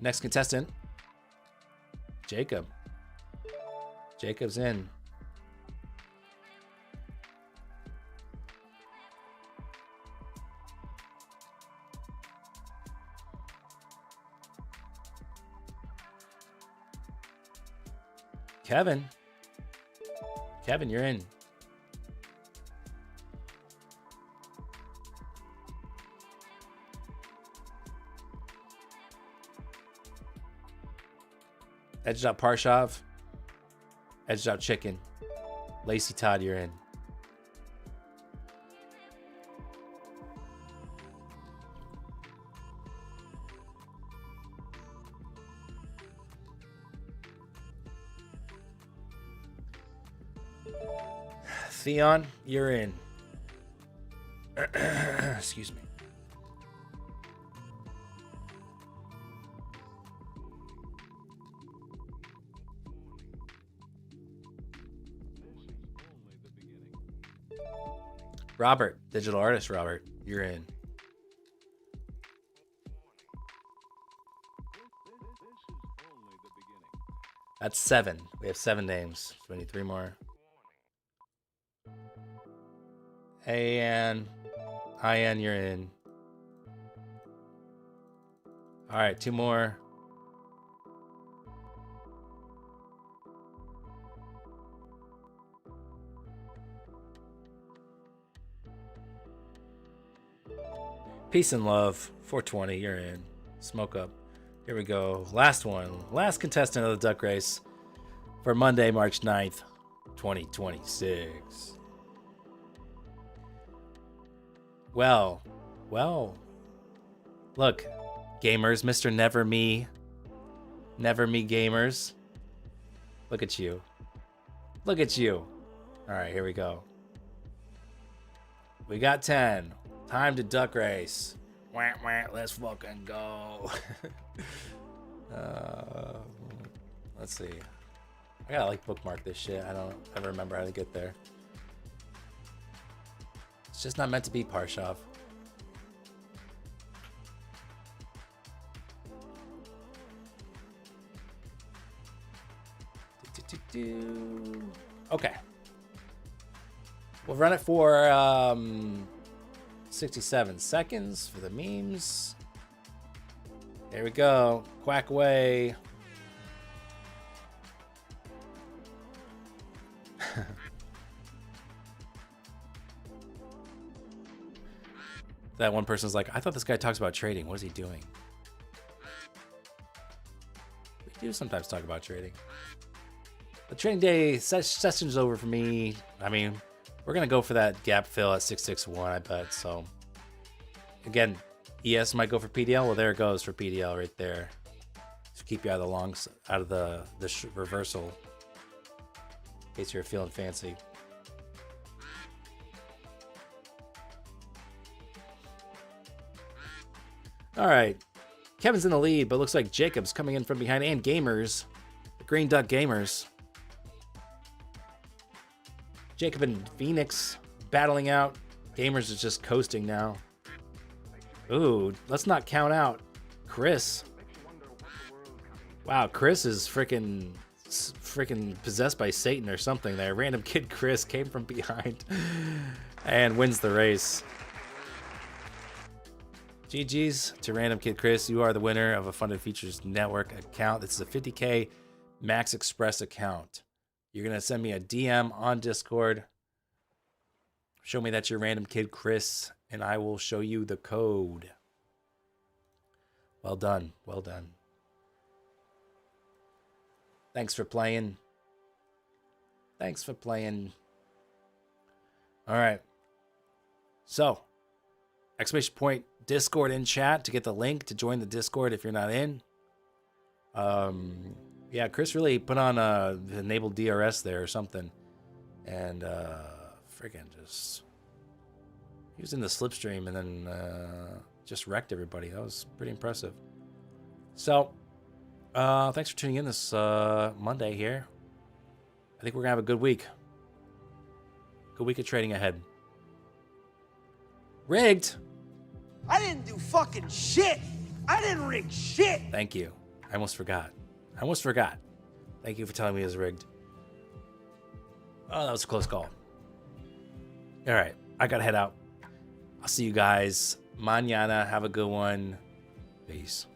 Next contestant, Jacob. Jacob's in. Kevin. Kevin, you're in. Edged out Parshav. Edged out Chicken. Lacey Todd, you're in. Theon, you're in. Excuse me. Robert, digital artist Robert, you're in. That's 7. We have 7 names. So we need 3 more. AN, IN, you're in. All right, 2 more. Peace and love. 420, you're in. Smoke up. Here we go. Last one. Last contestant of the duck race for Monday, March 9th, 2026. Well. Look, gamers, Mr. Never Me gamers. Look at you. Look at you. All right, here we go. We got 10. Time to duck race. Wah, wah, let's fucking go. Let's see. I gotta like bookmark this shit. I don't ever remember how to get there. It's just not meant to be Parshav. Okay. We'll run it for 67 seconds for the memes. There we go. Quack away. That one person's like, I thought this guy talks about trading. What is he doing? We do sometimes talk about trading. The trading day session's over for me. I mean, we're going to go for that gap fill at 661, I bet. So, again, ES might go for PDL. Well, there it goes for PDL right there. Just keep you out of the longs, out of the reversal, in case you're feeling fancy. All right. Kevin's in the lead, but looks like Jacob's coming in from behind, and Gamers, the Green Duck Gamers. Jacob and Phoenix battling out. Gamers is just coasting now. Ooh, let's not count out Chris. Wow, Chris is freaking possessed by Satan or something there. Random Kid Chris came from behind and wins the race. GG's to Random Kid Chris. You are the winner of a Funded Features Network account. This is a 50K Max Express account. You're going to send me a DM on Discord. Show me that you're Random Kid Chris, and I will show you the code. Well done. Well done. Thanks for playing. Thanks for playing. All right. So, exclamation point Discord in chat to get the link to join the Discord if you're not in. Yeah, Chris really put on enabled DRS there or something. And freaking just he was in the slipstream and then just wrecked everybody. That was pretty impressive. So, thanks for tuning in this Monday here. I think we're gonna have a good week. Good week of trading ahead. Rigged. I didn't do fucking shit. I didn't rig shit. Thank you. I almost forgot. Thank you for telling me it was rigged. Oh, that was a close call. All right. I got to head out. I'll see you guys mañana. Have a good one. Peace.